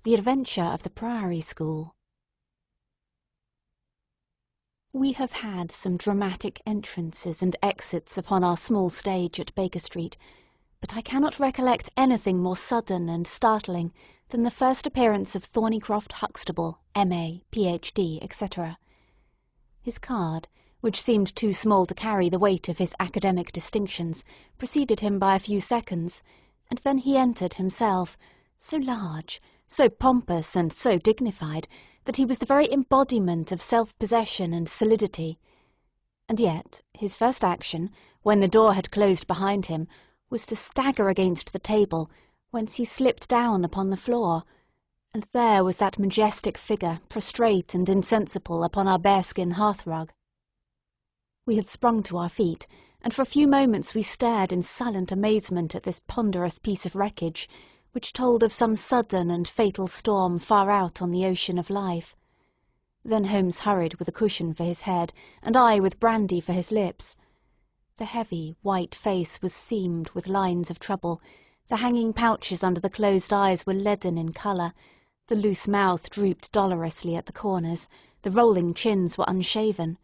The Adventure of the Priory School. We have had some dramatic entrances and exits upon our small stage at Baker Street, but I cannot recollect anything more sudden and startling than the first appearance of Thornycroft Huxtable, M.A., Ph.D., etc. His card, which seemed too small to carry the weight of his academic distinctions, preceded him by a few seconds, and then he entered himself, so large, so pompous, and so dignified, that he was the very embodiment of self-possession and solidity. And yet his first action, when the door had closed behind him, was to stagger against the table, whence he slipped down upon the floor, and there was that majestic figure prostrate and insensible upon our bearskin hearthrug. We had sprung to our feet, and for a few moments we stared in silent amazement at this ponderous piece of wreckage, which told of some sudden and fatal storm far out on the ocean of life. Then Holmes hurried with a cushion for his head, and I with brandy for his lips. The heavy, white face was seamed with lines of trouble, the hanging pouches under the closed eyes were leaden in colour, the loose mouth drooped dolorously at the corners, the rolling chins were unshaven.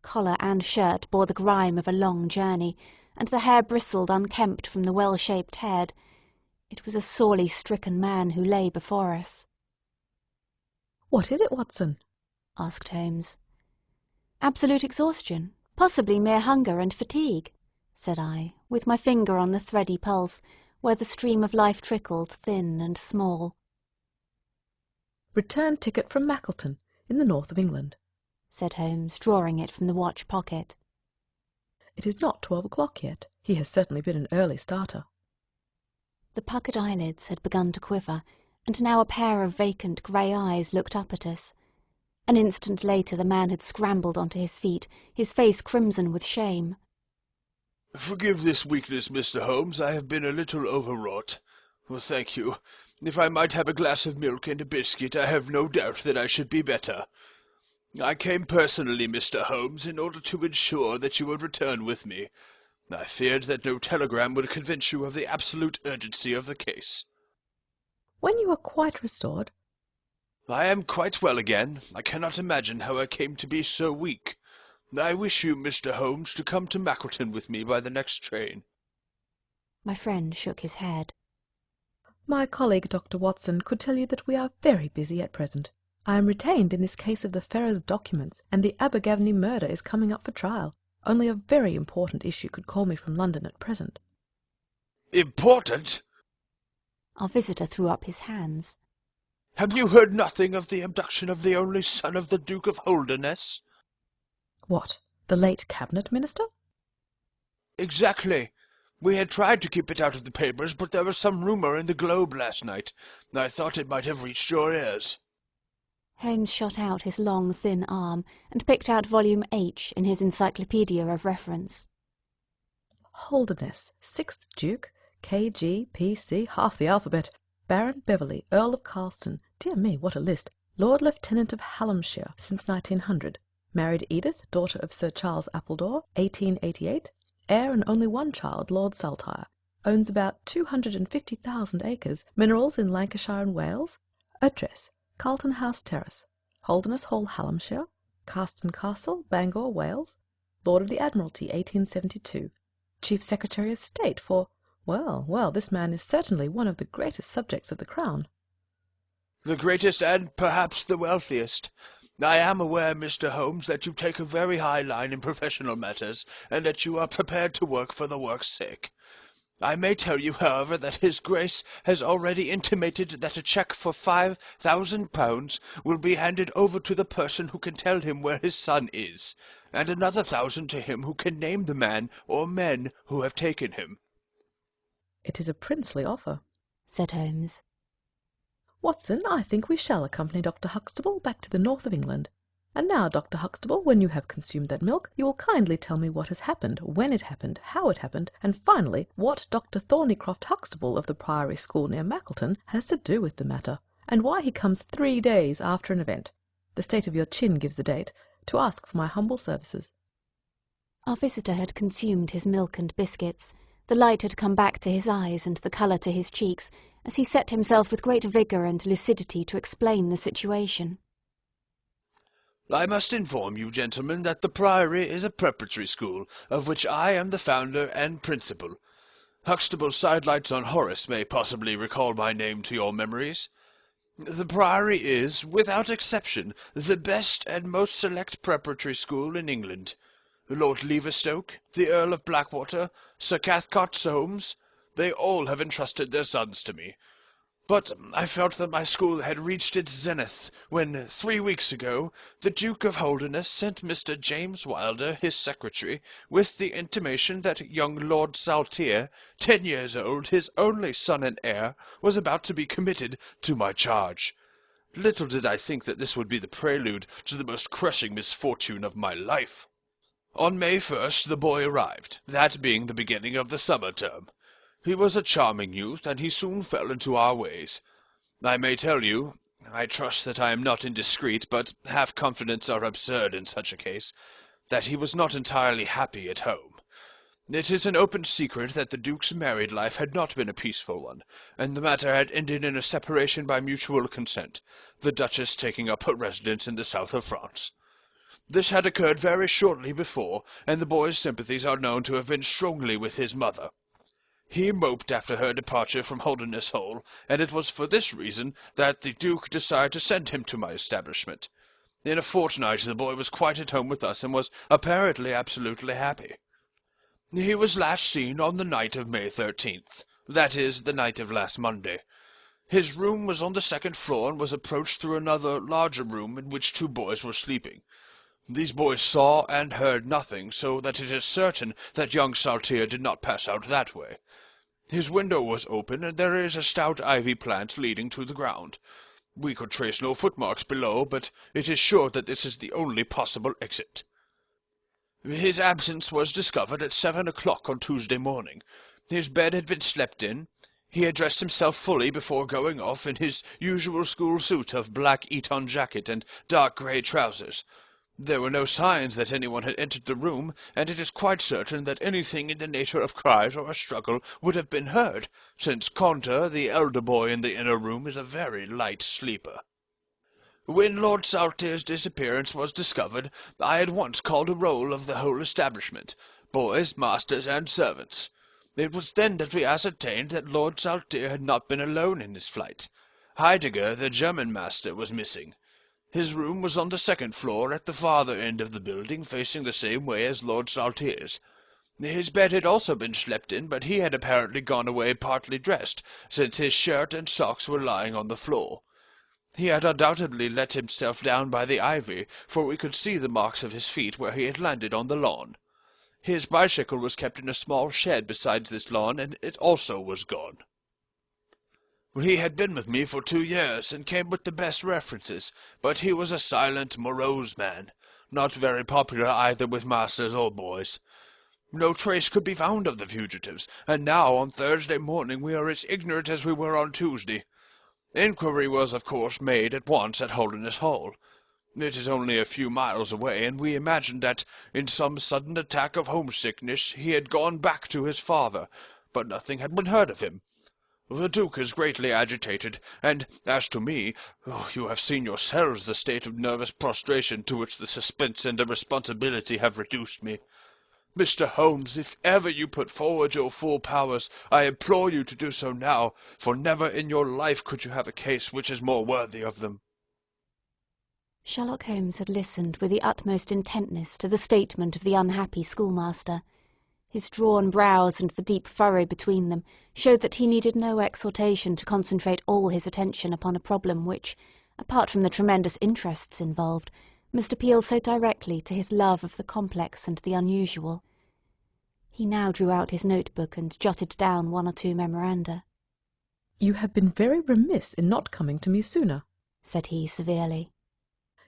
Collar and shirt bore the grime of a long journey, and the hair bristled unkempt from the well-shaped head. It was a sorely stricken man who lay before us. "What is it, Watson?" asked Holmes. "Absolute exhaustion, possibly mere hunger and fatigue," said I, with my finger on the thready pulse, where the stream of life trickled thin and small. "Return ticket from Mackleton, in the north of England," said Holmes, drawing it from the watch pocket. "It is not 12 o'clock yet. He has certainly been an early starter." The puckered eyelids had begun to quiver, and now a pair of vacant grey eyes looked up at us. An instant later the man had scrambled onto his feet, his face crimson with shame. "Forgive this weakness, Mr. Holmes. I have been a little overwrought. Well, thank you. If I might have a glass of milk and a biscuit, I have no doubt that I should be better. I came personally, Mr. Holmes, in order to ensure that you would return with me. I feared that no telegram would convince you of the absolute urgency of the case." "When you are quite restored—" "I am quite well again. I cannot imagine how I came to be so weak. I wish you, Mr. Holmes, to come to Mackleton with me by the next train." My friend shook his head. "My colleague, Dr. Watson, could tell you that we are very busy at present. I am retained in this case of the Ferrers documents, and the Abergavenny murder is coming up for trial. Only a very important issue could call me from London at present." "Important?" Our visitor threw up his hands. "Have you heard nothing of the abduction of the only son of the Duke of Holderness?" "What, the late cabinet minister?" "Exactly. We had tried to keep it out of the papers, but there was some rumour in the Globe last night. I thought it might have reached your ears." Holmes shot out his long, thin arm, and picked out volume H in his encyclopaedia of reference. "Holderness, 6th Duke, K.G., P.C., half the alphabet. Baron Beverley, Earl of Carlston. Dear me, what a list. Lord Lieutenant of Hallamshire since 1900. Married Edith, daughter of Sir Charles Appledore, 1888. Heir and only one child, Lord Saltire. Owns about 250,000 acres. Minerals in Lancashire and Wales. Address: Carlton House Terrace, Holderness Hall, Hallamshire. Carston Castle, Bangor, Wales. Lord of the Admiralty, 1872. Chief Secretary of State for... Well, this man is certainly one of the greatest subjects of the Crown." "The greatest and perhaps the wealthiest. I am aware, Mr. Holmes, that you take a very high line in professional matters, and that you are prepared to work for the work's sake. I may tell you, however, that His Grace has already intimated that a cheque for £5,000 will be handed over to the person who can tell him where his son is, and another 1,000 to him who can name the man or men who have taken him." "It is a princely offer," said Holmes. "Watson, I think we shall accompany Dr. Huxtable back to the north of England. And now, Dr. Huxtable, when you have consumed that milk, you will kindly tell me what has happened, when it happened, how it happened, and finally what Dr. Thornycroft Huxtable of the Priory School near Mackleton has to do with the matter, and why he comes 3 days after an event, the state of your chin gives the date, to ask for my humble services." Our visitor had consumed his milk and biscuits. The light had come back to his eyes and the colour to his cheeks, as he set himself with great vigour and lucidity to explain the situation. I must inform you, gentlemen, that the Priory is a preparatory school, of which I am the founder and principal. Huxtable's sidelights on Horace may possibly recall my name to your memories. The Priory is, without exception, the best and most select preparatory school in England. Lord Leverstoke, the Earl of Blackwater, Sir Cathcart Soames, they all have entrusted their sons to me. But I felt that my school had reached its zenith when, 3 weeks ago, the Duke of Holderness sent Mr. James Wilder, his secretary, with the intimation that young Lord Saltire, 10 years old, his only son and heir, was about to be committed to my charge. Little did I think that this would be the prelude to the most crushing misfortune of my life. On May 1st the boy arrived, that being the beginning of the summer term. He was a charming youth, and he soon fell into our ways. I may tell you, I trust that I am not indiscreet, but half-confidence are absurd in such a case, that he was not entirely happy at home. It is an open secret that the Duke's married life had not been a peaceful one, and the matter had ended in a separation by mutual consent, the Duchess taking up her residence in the south of France. This had occurred very shortly before, and the boy's sympathies are known to have been strongly with his mother. He moped after her departure from Holderness Hall, and it was for this reason that the Duke decided to send him to my establishment. In a fortnight the boy was quite at home with us, and was apparently absolutely happy. He was last seen on the night of May 13th, that is, the night of last Monday. His room was on the second floor, and was approached through another larger room in which 2 boys were sleeping. These boys saw and heard nothing, so that it is certain that young Saltire did not pass out that way. His window was open, and there is a stout ivy plant leading to the ground. We could trace no footmarks below, but it is sure that this is the only possible exit. His absence was discovered at 7 o'clock on Tuesday morning. His bed had been slept in. He had dressed himself fully before going off in his usual school suit of black Eton jacket and dark grey trousers. There were no signs that anyone had entered the room, and it is quite certain that anything in the nature of cries or a struggle would have been heard, since Conter, the elder boy in the inner room, is a very light sleeper. When Lord Saltire's disappearance was discovered, I at once called a roll of the whole establishment, boys, masters, and servants. It was then that we ascertained that Lord Saltire had not been alone in his flight. Heidegger, the German master, was missing. His room was on the second floor at the farther end of the building, facing the same way as Lord Saltire's. His bed had also been slept in, but he had apparently gone away partly dressed, since his shirt and socks were lying on the floor. He had undoubtedly let himself down by the ivy, for we could see the marks of his feet where he had landed on the lawn. His bicycle was kept in a small shed beside this lawn, and it also was gone. He had been with me for 2 years, and came with the best references, but he was a silent, morose man, not very popular either with masters or boys. No trace could be found of the fugitives, and now on Thursday morning we are as ignorant as we were on Tuesday. Inquiry was, of course, made at once at Holderness Hall. It is only a few miles away, and we imagined that, in some sudden attack of homesickness, he had gone back to his father, but nothing had been heard of him. The Duke is greatly agitated, and, as to me, you have seen yourselves the state of nervous prostration to which the suspense and irresponsibility have reduced me. Mr. Holmes, if ever you put forward your full powers, I implore you to do so now, for never in your life could you have a case which is more worthy of them." Sherlock Holmes had listened with the utmost intentness to the statement of the unhappy schoolmaster. His drawn brows and the deep furrow between them showed that he needed no exhortation to concentrate all his attention upon a problem which, apart from the tremendous interests involved, must appeal so directly to his love of the complex and the unusual. He now drew out his notebook and jotted down 1 or 2 memoranda. "You have been very remiss in not coming to me sooner," said he severely.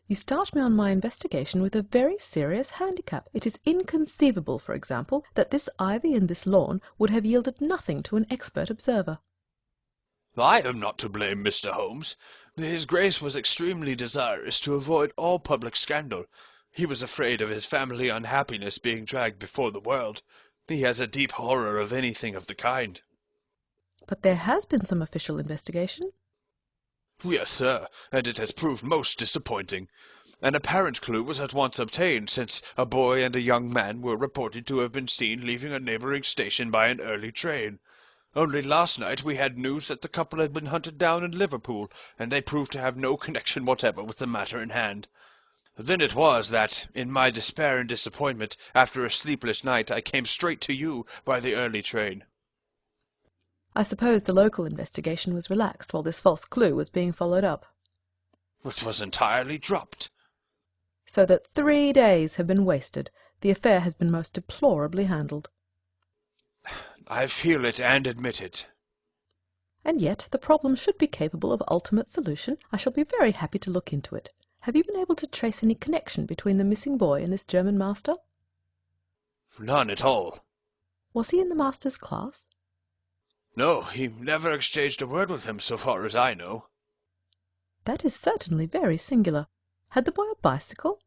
"You start me on my investigation with a very serious handicap. It is inconceivable, for example, that this ivy in this lawn would have yielded nothing to an expert observer." "I am not to blame, Mr. Holmes. His Grace was extremely desirous to avoid all public scandal. He was afraid of his family unhappiness being dragged before the world. He has a deep horror of anything of the kind." But there has been some official investigation. Yes, sir, and it has proved most disappointing. An apparent clue was at once obtained, since a boy and a young man were reported to have been seen leaving a neighbouring station by an early train. Only last night we had news that the couple had been hunted down in Liverpool, and they proved to have no connection whatever with the matter in hand. Then it was that, in my despair and disappointment, after a sleepless night, I came straight to you by the early train. I suppose the local investigation was relaxed while this false clue was being followed up. It was entirely dropped. So that 3 days have been wasted. The affair has been most deplorably handled. I feel it and admit it. And yet the problem should be capable of ultimate solution. I shall be very happy to look into it. Have you been able to trace any connection between the missing boy and this German master? None at all. Was he in the master's class? No, he never exchanged a word with him so far as I know. That is certainly very singular. Had the boy a bicycle?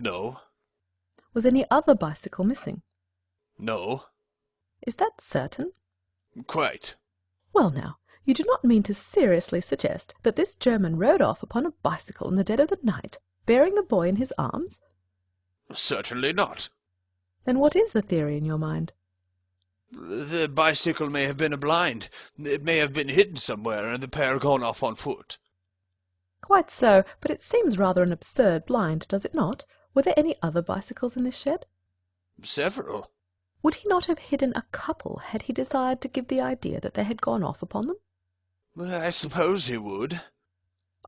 No. Was any other bicycle missing? No. Is that certain? Quite. Well now, you do not mean to seriously suggest that this German rode off upon a bicycle in the dead of the night, bearing the boy in his arms? Certainly not. Then what is the theory in your mind? The bicycle may have been a blind. It may have been hidden somewhere, and the pair gone off on foot. Quite so, but it seems rather an absurd blind, does it not? Were there any other bicycles in this shed? Several. Would he not have hidden a couple had he desired to give the idea that they had gone off upon them? I suppose he would.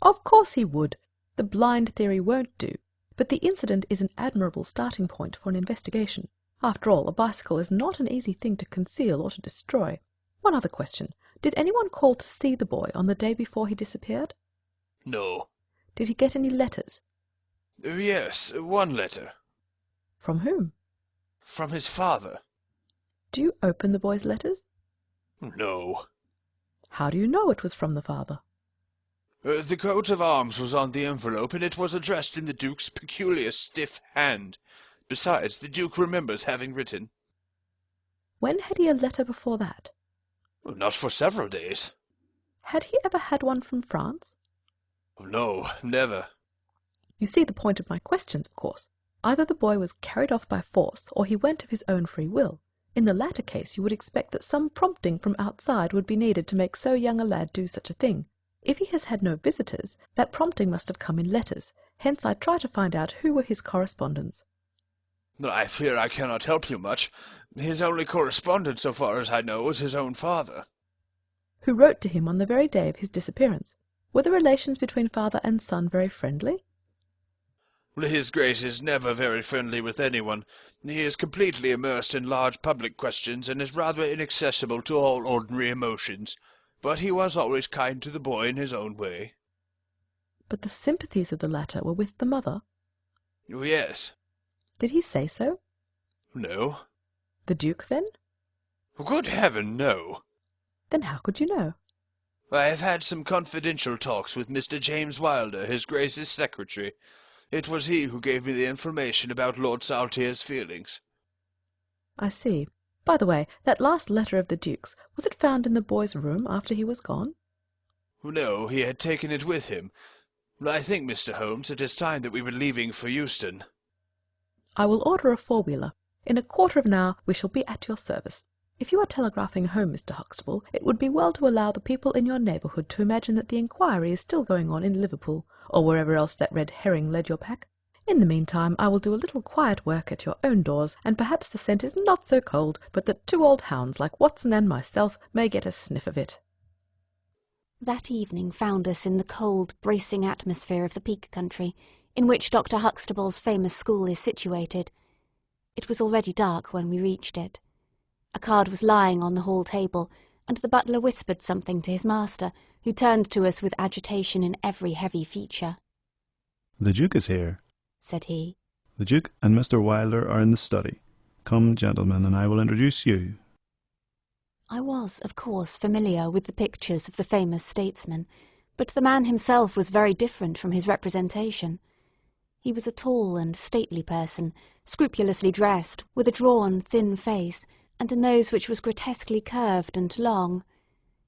Of course he would. The blind theory won't do, but the incident is an admirable starting point for an investigation. After all, a bicycle is not an easy thing to conceal or to destroy. One other question. Did anyone call to see the boy on the day before he disappeared? No. Did he get any letters? Yes, one letter. From whom? From his father. Do you open the boy's letters? No. How do you know it was from the father? The coat of arms was on the envelope, and it was addressed in the Duke's peculiar stiff hand. Besides, the Duke remembers having written. When had he a letter before that? Not for several days. Had he ever had one from France? No, never. You see the point of my questions, of course. Either the boy was carried off by force, or he went of his own free will. In the latter case, you would expect that some prompting from outside would be needed to make so young a lad do such a thing. If he has had no visitors, that prompting must have come in letters. Hence I try to find out who were his correspondents. I fear I cannot help you much. His only correspondent, so far as I know, was his own father. Who wrote to him on the very day of his disappearance. Were the relations between father and son very friendly? His Grace is never very friendly with anyone. He is completely immersed in large public questions, and is rather inaccessible to all ordinary emotions. But he was always kind to the boy in his own way. But the sympathies of the latter were with the mother? Yes. Did he say so? No. The Duke, then? Good heaven, no. Then how could you know? I have had some confidential talks with Mr. James Wilder, His Grace's secretary. It was he who gave me the information about Lord Saltier's feelings. I see. By the way, that last letter of the Duke's, was it found in the boy's room after he was gone? No, he had taken it with him. I think, Mr. Holmes, it is time that we were leaving for Euston. I will order a four-wheeler. In a quarter of an hour we shall be at your service. If you are telegraphing home, Mr. Huxtable, it would be well to allow the people in your neighbourhood to imagine that the inquiry is still going on in Liverpool, or wherever else that red herring led your pack. In the meantime, I will do a little quiet work at your own doors, and perhaps the scent is not so cold, but that 2 old hounds like Watson and myself may get a sniff of it. That evening found us in the cold, bracing atmosphere of the Peak Country, in which Dr. Huxtable's famous school is situated. It was already dark when we reached it. A card was lying on the hall table, and the butler whispered something to his master, who turned to us with agitation in every heavy feature. "The Duke is here," said he. "The Duke and Mr. Wilder are in the study. Come, gentlemen, and I will introduce you." I was, of course, familiar with the pictures of the famous statesman, but the man himself was very different from his representation. He was a tall and stately person, scrupulously dressed, with a drawn, thin face, and a nose which was grotesquely curved and long.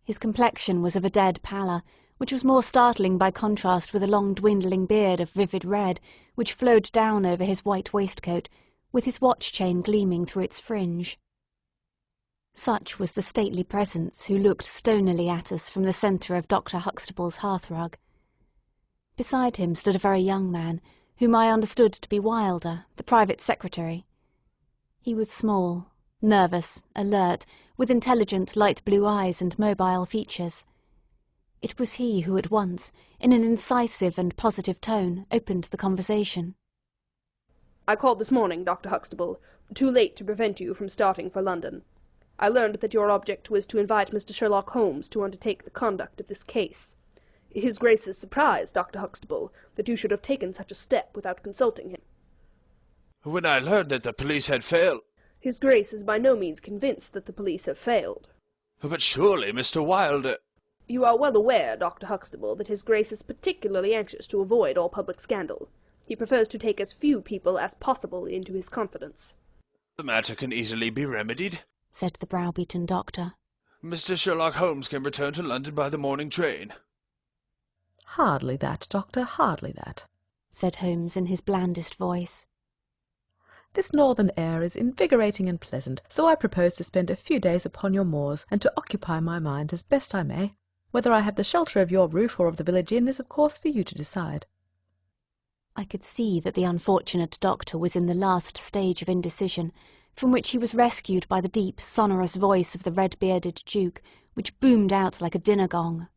His complexion was of a dead pallor, which was more startling by contrast with a long dwindling beard of vivid red, which flowed down over his white waistcoat, with his watch-chain gleaming through its fringe. Such was the stately presence who looked stonily at us from the centre of Dr. Huxtable's hearthrug. Beside him stood a very young man, whom I understood to be Wilder, the private secretary. He was small, nervous, alert, with intelligent light blue eyes and mobile features. It was he who at once, in an incisive and positive tone, opened the conversation. "I called this morning, Dr. Huxtable, too late to prevent you from starting for London. I learned that your object was to invite Mr. Sherlock Holmes to undertake the conduct of this case. His Grace is surprised, Dr. Huxtable, that you should have taken such a step without consulting him." When I learned that the police had failed... His Grace is by no means convinced that the police have failed. But surely, Mr. Wilder... You are well aware, Dr. Huxtable, that His Grace is particularly anxious to avoid all public scandal. He prefers to take as few people as possible into his confidence. The matter can easily be remedied, said the browbeaten doctor. Mr. Sherlock Holmes can return to London by the morning train. Hardly that, Doctor, hardly that, said Holmes in his blandest voice. This northern air is invigorating and pleasant, so I propose to spend a few days upon your moors, and to occupy my mind as best I may. Whether I have the shelter of your roof or of the village inn is of course for you to decide. I could see that the unfortunate doctor was in the last stage of indecision, from which he was rescued by the deep, sonorous voice of the red-bearded Duke, which boomed out like a dinner gong.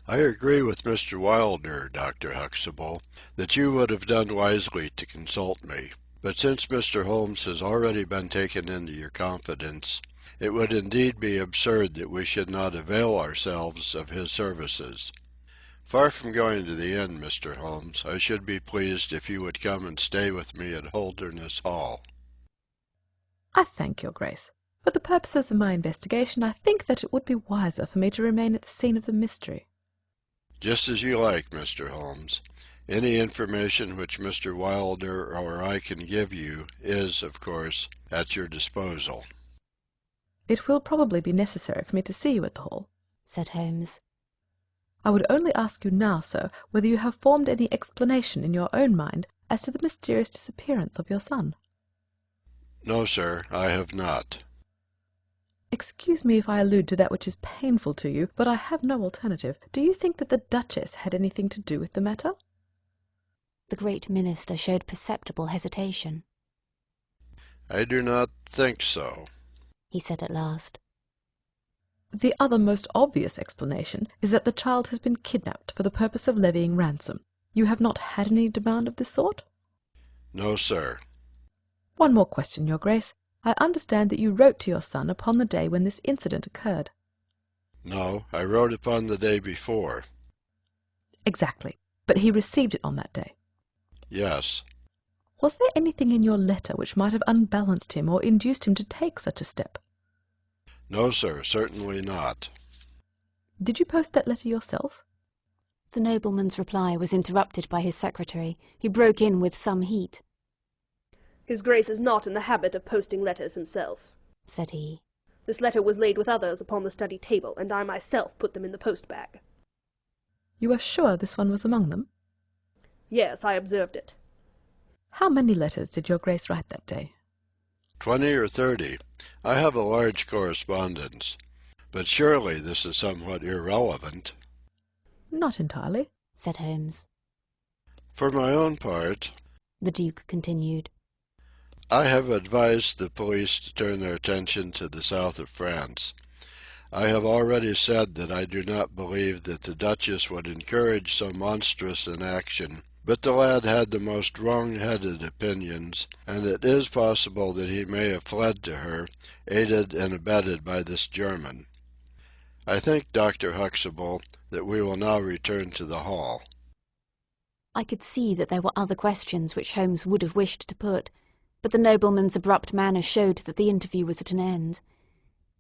"I agree with Mr. Wilder, Dr. Huxtable, that you would have done wisely to consult me. But since Mr. Holmes has already been taken into your confidence, it would indeed be absurd that we should not avail ourselves of his services. Far from going to the inn, Mr. Holmes, I should be pleased if you would come and stay with me at Holderness Hall." "I thank your Grace. For the purposes of my investigation, I think that it would be wiser for me to remain at the scene of the mystery." "Just as you like, Mr. Holmes. Any information which Mr. Wilder or I can give you is, of course, at your disposal." "It will probably be necessary for me to see you at the Hall," said Holmes. "I would only ask you now, sir, whether you have formed any explanation in your own mind as to the mysterious disappearance of your son." "No, sir, I have not." "Excuse me if I allude to that which is painful to you, but I have no alternative. Do you think that the Duchess had anything to do with the matter?" The great minister showed perceptible hesitation. "I do not think so," he said at last. "The other most obvious explanation is that the child has been kidnapped for the purpose of levying ransom. You have not had any demand of this sort?" "No, sir." "One more question, your Grace. I understand that you wrote to your son upon the day when this incident occurred." "No, I wrote upon the day before." "Exactly. But he received it on that day?" "Yes." "Was there anything in your letter which might have unbalanced him or induced him to take such a step?" "No, sir, certainly not." "Did you post that letter yourself?" The nobleman's reply was interrupted by his secretary, who broke in with some heat. "His Grace is not in the habit of posting letters himself," said he. "This letter was laid with others upon the study table, and I myself put them in the post-bag." "You are sure this one was among them?" "Yes, I observed it." "How many letters did your Grace write that day?" 20 or 30. I have a large correspondence. But surely this is somewhat irrelevant." "Not entirely," said Holmes. "For my own part," the Duke continued, "I have advised the police to turn their attention to the south of France. I have already said that I do not believe that the Duchess would encourage so monstrous an action, but the lad had the most wrong-headed opinions, and it is possible that he may have fled to her, aided and abetted by this German. I think, Dr. Huxtable, that we will now return to the hall." I could see that there were other questions which Holmes would have wished to put, but the nobleman's abrupt manner showed that the interview was at an end.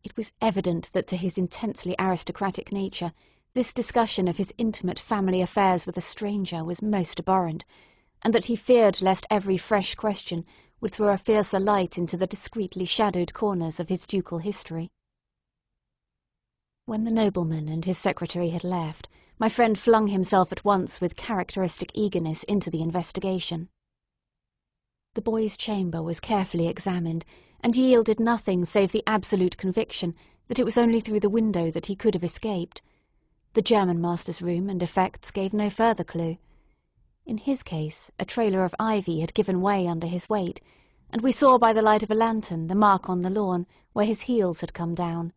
It was evident that to his intensely aristocratic nature this discussion of his intimate family affairs with a stranger was most abhorrent, and that he feared lest every fresh question would throw a fiercer light into the discreetly shadowed corners of his ducal history. When the nobleman and his secretary had left, my friend flung himself at once with characteristic eagerness into the investigation. The boy's chamber was carefully examined, and yielded nothing save the absolute conviction that it was only through the window that he could have escaped. The German master's room and effects gave no further clue. In his case, a trailer of ivy had given way under his weight, and we saw by the light of a lantern the mark on the lawn where his heels had come down.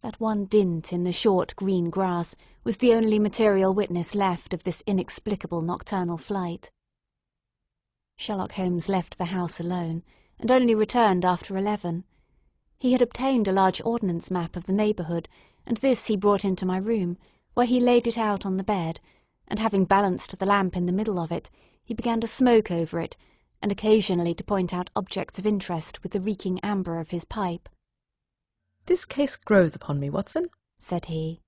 That one dint in the short green grass was the only material witness left of this inexplicable nocturnal flight. Sherlock Holmes left the house alone, and only returned after 11. He had obtained a large ordnance map of the neighbourhood, and this he brought into my room, where he laid it out on the bed, and having balanced the lamp in the middle of it, he began to smoke over it, and occasionally to point out objects of interest with the reeking amber of his pipe. "This case grows upon me, Watson," said he.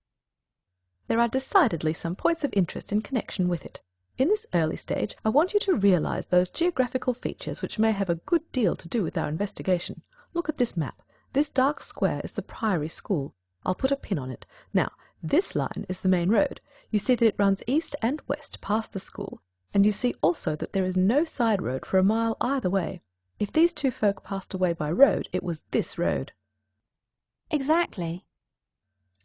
"There are decidedly some points of interest in connection with it. In this early stage, I want you to realize those geographical features which may have a good deal to do with our investigation. Look at this map. This dark square is the Priory School. I'll put a pin on it. Now, this line is the main road. You see that it runs east and west past the school, and you see also that there is no side road for a mile either way. If these two folk passed away by road, it was this road." "Exactly."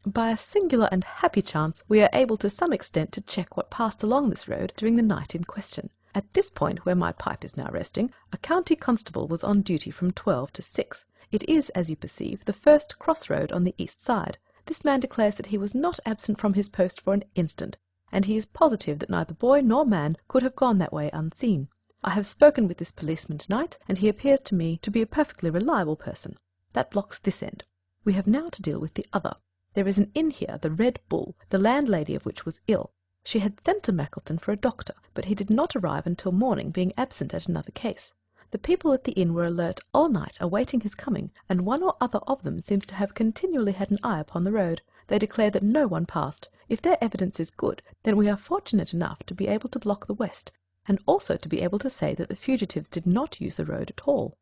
"By a singular and happy chance, we are able to some extent to check what passed along this road during the night in question. At this point, where my pipe is now resting, a county constable was on duty from 12 to 6. It is, as you perceive, the first cross-road on the east side. This man declares that he was not absent from his post for an instant, and he is positive that neither boy nor man could have gone that way unseen. I have spoken with this policeman tonight, and he appears to me to be a perfectly reliable person. That blocks this end. We have now to deal with the other. There is an inn here, the Red Bull, the landlady of which was ill. She had sent to Mackleton for a doctor, but he did not arrive until morning, being absent at another case. The people at the inn were alert all night, awaiting his coming, and one or other of them seems to have continually had an eye upon the road. They declare that no one passed. If their evidence is good, then we are fortunate enough to be able to block the west, and also to be able to say that the fugitives did not use the road at all."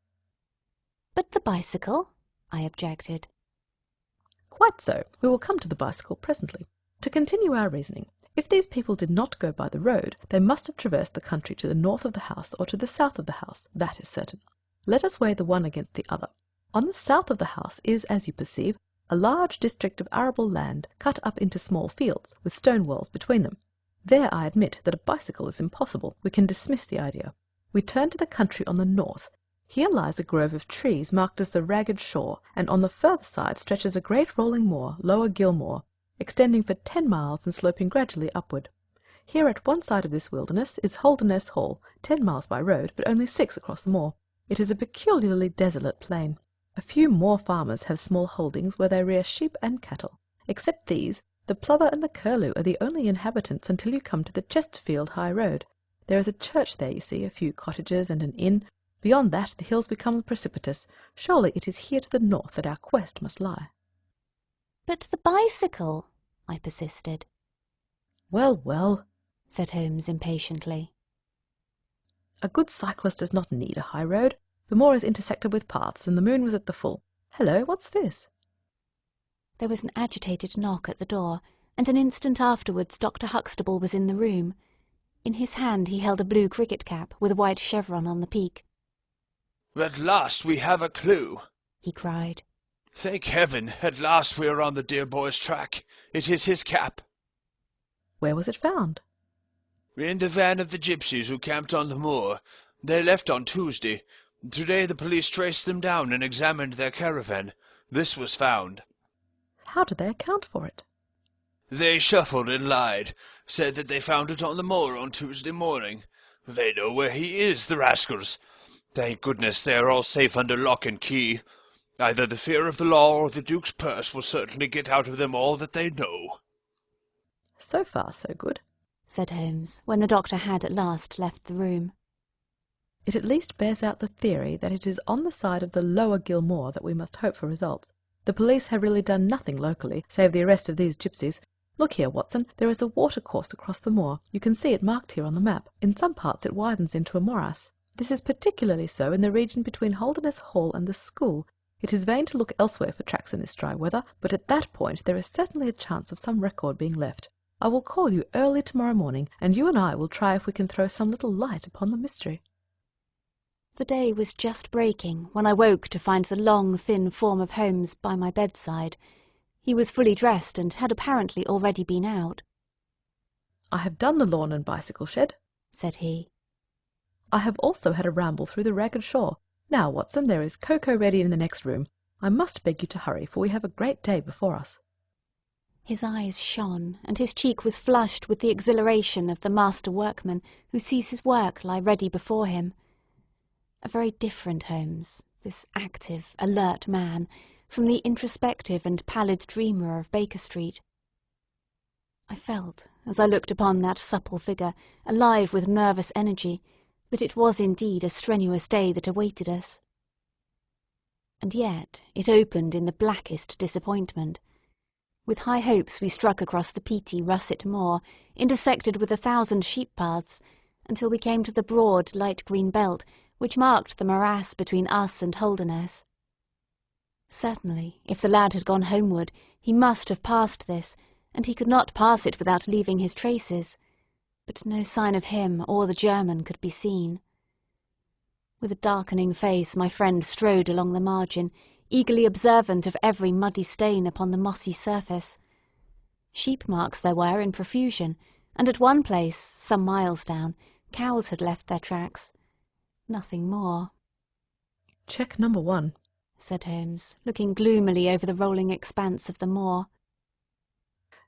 "But the bicycle?" I objected. "Quite so. We will come to the bicycle presently. To continue our reasoning, if these people did not go by the road, they must have traversed the country to the north of the house or to the south of the house. That is certain. Let us weigh the one against the other. On the south of the house is, as you perceive, a large district of arable land cut up into small fields, with stone walls between them. There I admit that a bicycle is impossible. We can dismiss the idea. We turn to the country on the north. Here lies a grove of trees marked as the Ragged Shore, and on the further side stretches a great rolling moor, Lower Gilmore, extending for 10 miles and sloping gradually upward. Here at one side of this wilderness is Holderness Hall, 10 miles by road, but only 6 across the moor. It is a peculiarly desolate plain. A few more farmers have small holdings where they rear sheep and cattle. Except these, the plover and the curlew are the only inhabitants until you come to the Chesterfield High Road. There is a church there, you see, a few cottages and an inn. Beyond that, the hills become precipitous. Surely it is here to the north that our quest must lie." "But the bicycle?" I persisted. "Well, well," said Holmes impatiently. "A good cyclist does not need a high road. The moor is intersected with paths, and the moon was at the full. Hello, what's this?" There was an agitated knock at the door, and an instant afterwards Dr. Huxtable was in the room. In his hand he held a blue cricket cap with a white chevron on the peak. "At last we have a clue," he cried. "Thank heaven, at last we are on the dear boy's track. It is his cap." "Where was it found?" "In the van of the gypsies who camped on the moor. They left on Tuesday. Today the police traced them down and examined their caravan. This was found." "How did they account for it?" "They shuffled and lied, said that they found it on the moor on Tuesday morning. They know where he is, the rascals. Thank goodness they are all safe under lock and key. Either the fear of the law or the Duke's purse will certainly get out of them all that they know." "So far, so good," said Holmes, when the doctor had at last left the room. "It at least bears out the theory that it is on the side of the Lower Gilmore that we must hope for results. The police have really done nothing locally, save the arrest of these gypsies. Look here, Watson, there is a watercourse across the moor. You can see it marked here on the map. In some parts it widens into a morass. This is particularly so in the region between Holderness Hall and the school. It is vain to look elsewhere for tracks in this dry weather, but at that point there is certainly a chance of some record being left. I will call you early tomorrow morning, and you and I will try if we can throw some little light upon the mystery." The day was just breaking when I woke to find the long, thin form of Holmes by my bedside. He was fully dressed and had apparently already been out. "I have done the lawn and bicycle shed," said he. "I have also had a ramble through the ragged shore. Now, Watson, there is cocoa ready in the next room. I must beg you to hurry, for we have a great day before us." His eyes shone, and his cheek was flushed with the exhilaration of the master workman who sees his work lie ready before him. A very different Holmes, this active, alert man, from the introspective and pallid dreamer of Baker Street. I felt, as I looked upon that supple figure, alive with nervous energy, that it was indeed a strenuous day that awaited us. And yet it opened in the blackest disappointment. With high hopes we struck across the peaty russet moor, intersected with 1,000 sheep paths, until we came to the broad light green belt which marked the morass between us and Holderness. Certainly, if the lad had gone homeward, he must have passed this, and he could not pass it without leaving his traces, but no sign of him or the German could be seen. With a darkening face my friend strode along the margin, eagerly observant of every muddy stain upon the mossy surface. Sheep marks there were in profusion, and at one place, some miles down, cows had left their tracks. Nothing more. "Check number 1, said Holmes, looking gloomily over the rolling expanse of the moor.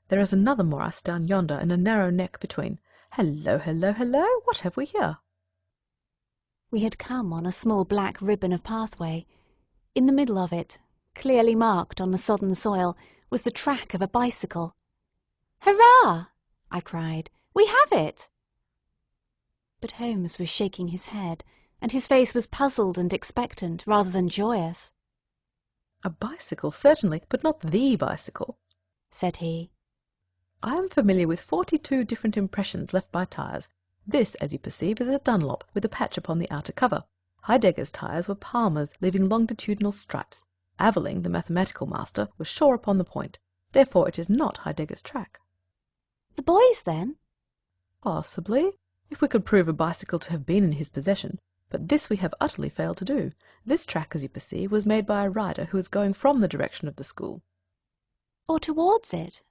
"There is another morass down yonder, and a narrow neck between. Hello, hello, hello! What have we here?" We had come on a small black ribbon of pathway. In the middle of it, clearly marked on the sodden soil, was the track of a bicycle. "Hurrah!" I cried. "We have it!" But Holmes was shaking his head, and his face was puzzled and expectant rather than joyous. "A bicycle, certainly, but not the bicycle," said he. "I am familiar with 42 different impressions left by tyres. This, as you perceive, is a Dunlop, with a patch upon the outer cover. Heidegger's tyres were Palmer's, leaving longitudinal stripes. Aveling, the mathematical master, was sure upon the point. Therefore it is not Heidegger's track." "The boy's, then?" "Possibly, if we could prove a bicycle to have been in his possession. But this we have utterly failed to do. This track, as you perceive, was made by a rider who was going from the direction of the school." "Or towards it?"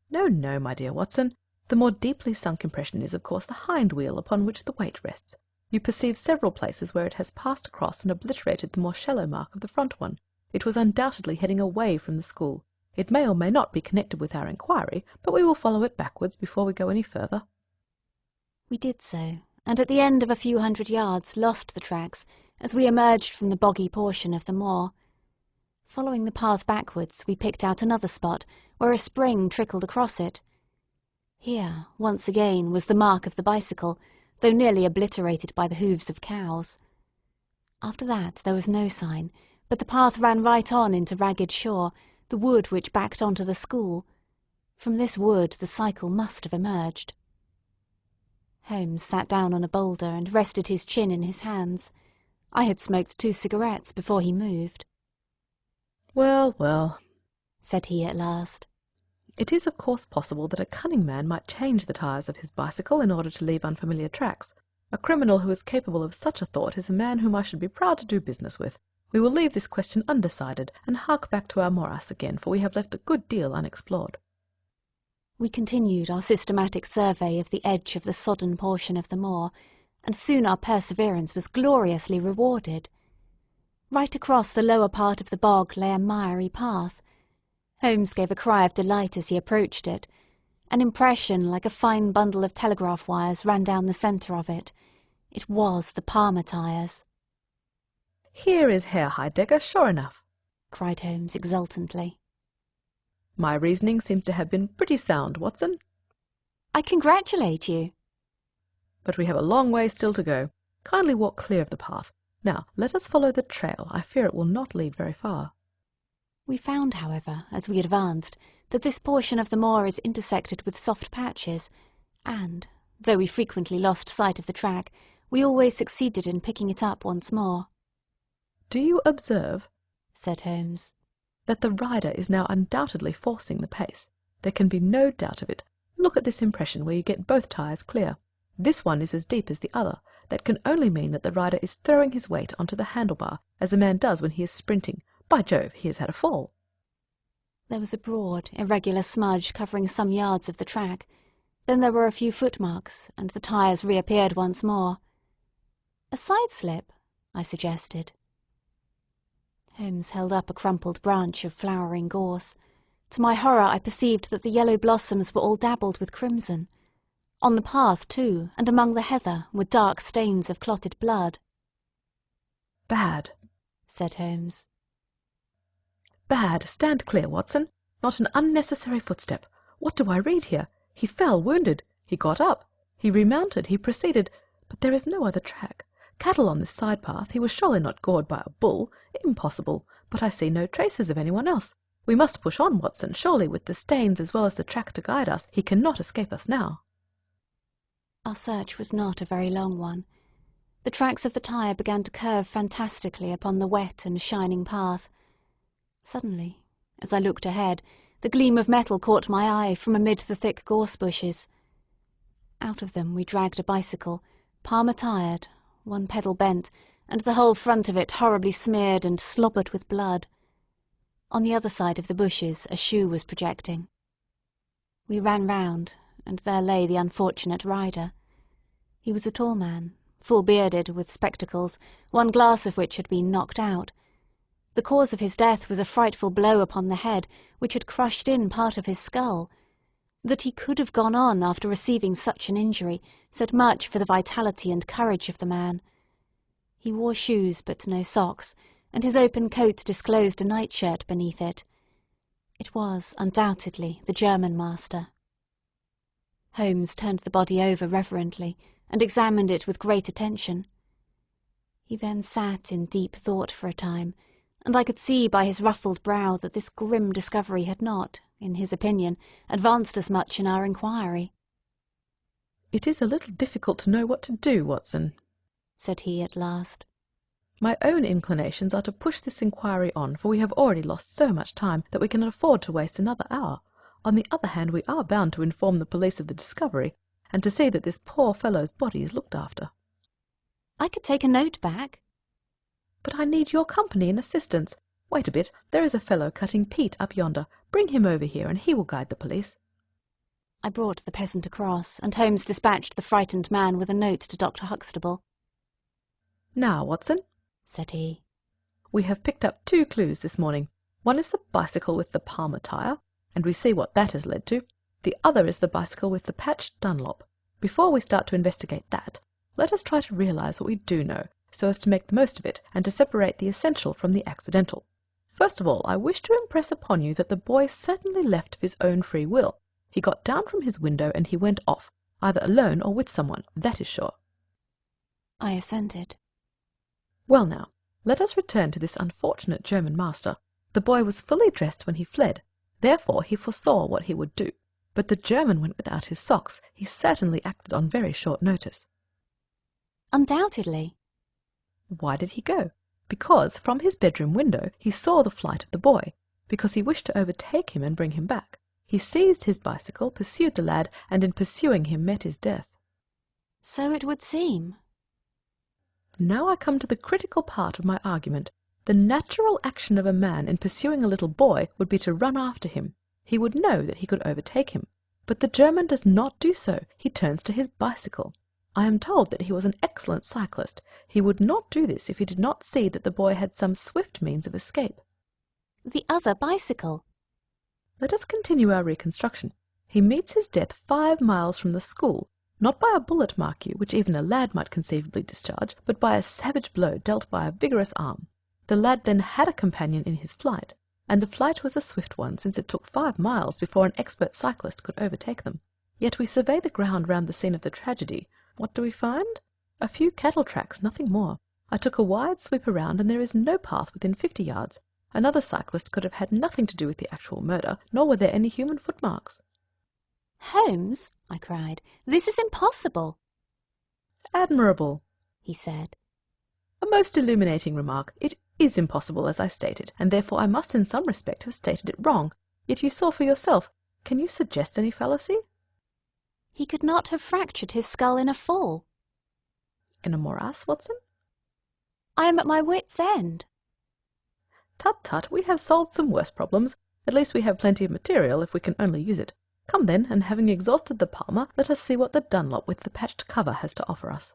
"No, no, my dear Watson. The more deeply sunk impression is, of course, the hind wheel upon which the weight rests. You perceive several places where it has passed across and obliterated the more shallow mark of the front one. It was undoubtedly heading away from the school. It may or may not be connected with our inquiry, but we will follow it backwards before we go any further." We did so, and at the end of a few hundred yards lost the tracks as we emerged from the boggy portion of the moor. Following the path backwards, we picked out another spot where a spring trickled across it. Here, once again, was the mark of the bicycle, though nearly obliterated by the hoofs of cows. After that there was no sign, but the path ran right on into Ragged Shaw, the wood which backed on to the school. From this wood the cycle must have emerged. Holmes sat down on a boulder and rested his chin in his hands. I had smoked 2 cigarettes before he moved. "Well, well," said he at last. "It is of course possible that a cunning man might change the tyres of his bicycle in order to leave unfamiliar tracks. A criminal who is capable of such a thought is a man whom I should be proud to do business with. We will leave this question undecided, and hark back to our morass again, for we have left a good deal unexplored." We continued our systematic survey of the edge of the sodden portion of the moor, and soon our perseverance was gloriously rewarded. Right across the lower part of the bog lay a miry path. Holmes gave a cry of delight as he approached it. An impression like a fine bundle of telegraph wires ran down the centre of it. It was the Palmer tyres. "Here is Herr Heidegger, sure enough," cried Holmes exultantly. "My reasoning seems to have been pretty sound, Watson." "I congratulate you." "But we have a long way still to go. Kindly walk clear of the path. Now, let us follow the trail. I fear it will not lead very far." We found, however, as we advanced, that this portion of the moor is intersected with soft patches, and, though we frequently lost sight of the track, we always succeeded in picking it up once more. "Do you observe," said Holmes. "That the rider is now undoubtedly forcing the pace. There can be no doubt of it. Look at this impression where you get both tyres clear. This one is as deep as the other. That can only mean that the rider is throwing his weight onto the handlebar, as a man does when he is sprinting. By Jove, he has had a fall." There was a broad, irregular smudge covering some yards of the track. Then there were a few footmarks, and the tyres reappeared once more. "A side slip," I suggested. Holmes held up a crumpled branch of flowering gorse. To my horror I perceived that the yellow blossoms were all dabbled with crimson. On the path, too, and among the heather, were dark stains of clotted blood. "Bad," said Holmes. "Bad. Stand clear, Watson. Not an unnecessary footstep. What do I read here? He fell wounded. He got up. He remounted. He proceeded. But there is no other track. Cattle on this side path. He was surely not gored by a bull. Impossible. But I see no traces of anyone else. We must push on, Watson. Surely, with the stains as well as the track to guide us, he cannot escape us now." Our search was not a very long one. The tracks of the tyre began to curve fantastically upon the wet and shining path. Suddenly, as I looked ahead, the gleam of metal caught my eye from amid the thick gorse bushes. Out of them we dragged a bicycle, palmer-tired, one pedal bent, and the whole front of it horribly smeared and slobbered with blood. On the other side of the bushes a shoe was projecting. We ran round, and there lay the unfortunate rider. He was a tall man, full-bearded, with spectacles, one glass of which had been knocked out. The cause of his death was a frightful blow upon the head, which had crushed in part of his skull. That he could have gone on after receiving such an injury said much for the vitality and courage of the man. He wore shoes but no socks, and his open coat disclosed a nightshirt beneath it. It was undoubtedly the German master. Holmes turned the body over reverently, and examined it with great attention. He then sat in deep thought for a time, and I could see by his ruffled brow that this grim discovery had not, in his opinion, advanced us much in our inquiry. "It is a little difficult to know what to do, Watson," said he at last. "My own inclinations are to push this inquiry on, for we have already lost so much time that we cannot afford to waste another hour. On the other hand, we are bound to inform the police of the discovery, and to see that this poor fellow's body is looked after." "I could take a note back." "But I need your company and assistance. Wait a bit, there is a fellow cutting peat up yonder. Bring him over here, and he will guide the police." I brought the peasant across, and Holmes dispatched the frightened man with a note to Dr. Huxtable. "Now, Watson," said he, "we have picked up 2 clues this morning. One is the bicycle with the Palmer tyre, and we see what that has led to. The other is the bicycle with the patched Dunlop. Before we start to investigate that, let us try to realize what we do know, so as to make the most of it, and to separate the essential from the accidental. First of all, I wish to impress upon you that the boy certainly left of his own free will. He got down from his window and he went off, either alone or with someone, that is sure." I assented. "Well now, let us return to this unfortunate German master. The boy was fully dressed when he fled. Therefore he foresaw what he would do. But the German went without his socks. He certainly acted on very short notice." "Undoubtedly." "Why did he go? Because from his bedroom window he saw the flight of the boy. Because he wished to overtake him and bring him back. He seized his bicycle, pursued the lad, and in pursuing him met his death." "So it would seem." Now I come to the critical part of my argument. The natural action of a man in pursuing a little boy would be to run after him. He would know that he could overtake him. But the German does not do so. He turns to his bicycle. I am told that he was an excellent cyclist. He would not do this if he did not see that the boy had some swift means of escape. "The other bicycle." Let us continue our reconstruction. He meets his death 5 miles from the school, not by a bullet, mark you, which even a lad might conceivably discharge, but by a savage blow dealt by a vigorous arm. The lad then had a companion in his flight, and the flight was a swift one, since it took 5 miles before an expert cyclist could overtake them. Yet we survey the ground round the scene of the tragedy. What do we find? A few cattle tracks, nothing more. I took a wide sweep around, and there is no path within 50 yards. Another cyclist could have had nothing to do with the actual murder, nor were there any human footmarks. "Holmes," I cried, "this is impossible." "Admirable," he said. "A most illuminating remark. It is impossible, as I stated, and therefore I must in some respect have stated it wrong. Yet you saw for yourself. Can you suggest any fallacy? He could not have fractured his skull in a fall. In a morass, Watson? I am at my wit's end. Tut-tut, we have solved some worse problems. At least we have plenty of material if we can only use it. Come then, and having exhausted the Palmer, let us see what the Dunlop with the patched cover has to offer us.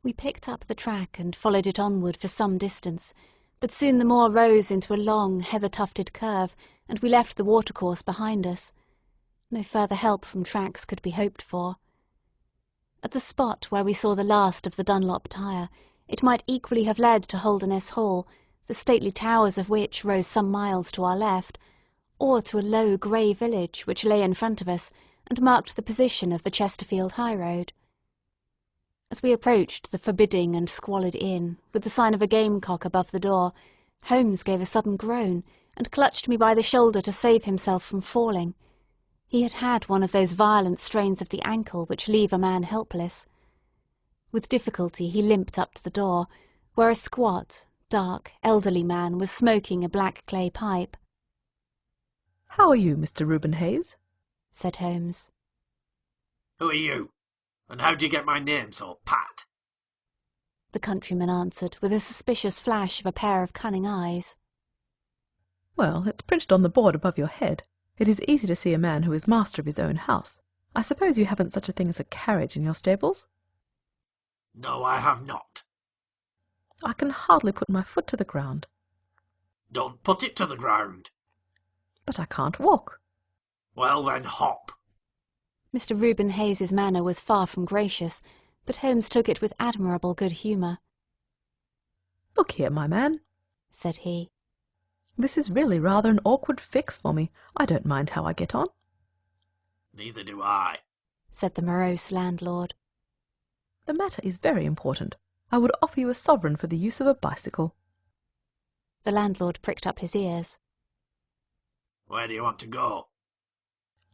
We picked up the track and followed it onward for some distance, but soon the moor rose into a long, heather-tufted curve, and we left the watercourse behind us. No further help from tracks could be hoped for. At the spot where we saw the last of the Dunlop tire, it might equally have led to Holderness Hall, the stately towers of which rose some miles to our left, or to a low grey village which lay in front of us and marked the position of the Chesterfield highroad. As we approached the forbidding and squalid inn, with the sign of a gamecock above the door, Holmes gave a sudden groan, and clutched me by the shoulder to save himself from falling. He had had one of those violent strains of the ankle which leave a man helpless. With difficulty he limped up to the door, where a squat, dark, elderly man was smoking a black clay pipe. "How are you, Mr. Reuben Hayes?" said Holmes. "Who are you? And how do you get my name so pat?" The countryman answered, with a suspicious flash of a pair of cunning eyes. "Well, it's printed on the board above your head. It is easy to see a man who is master of his own house. I suppose you haven't such a thing as a carriage in your stables?" "No, I have not." "I can hardly put my foot to the ground." "Don't put it to the ground." "But I can't walk." "Well then, hop." Mr. Reuben Hayes's manner was far from gracious, but Holmes took it with admirable good humour. "Look here, my man," said he. "This is really rather an awkward fix for me. I don't mind how I get on." "Neither do I," said the morose landlord. "The matter is very important. I would offer you a sovereign for the use of a bicycle." The landlord pricked up his ears. "Where do you want to go?"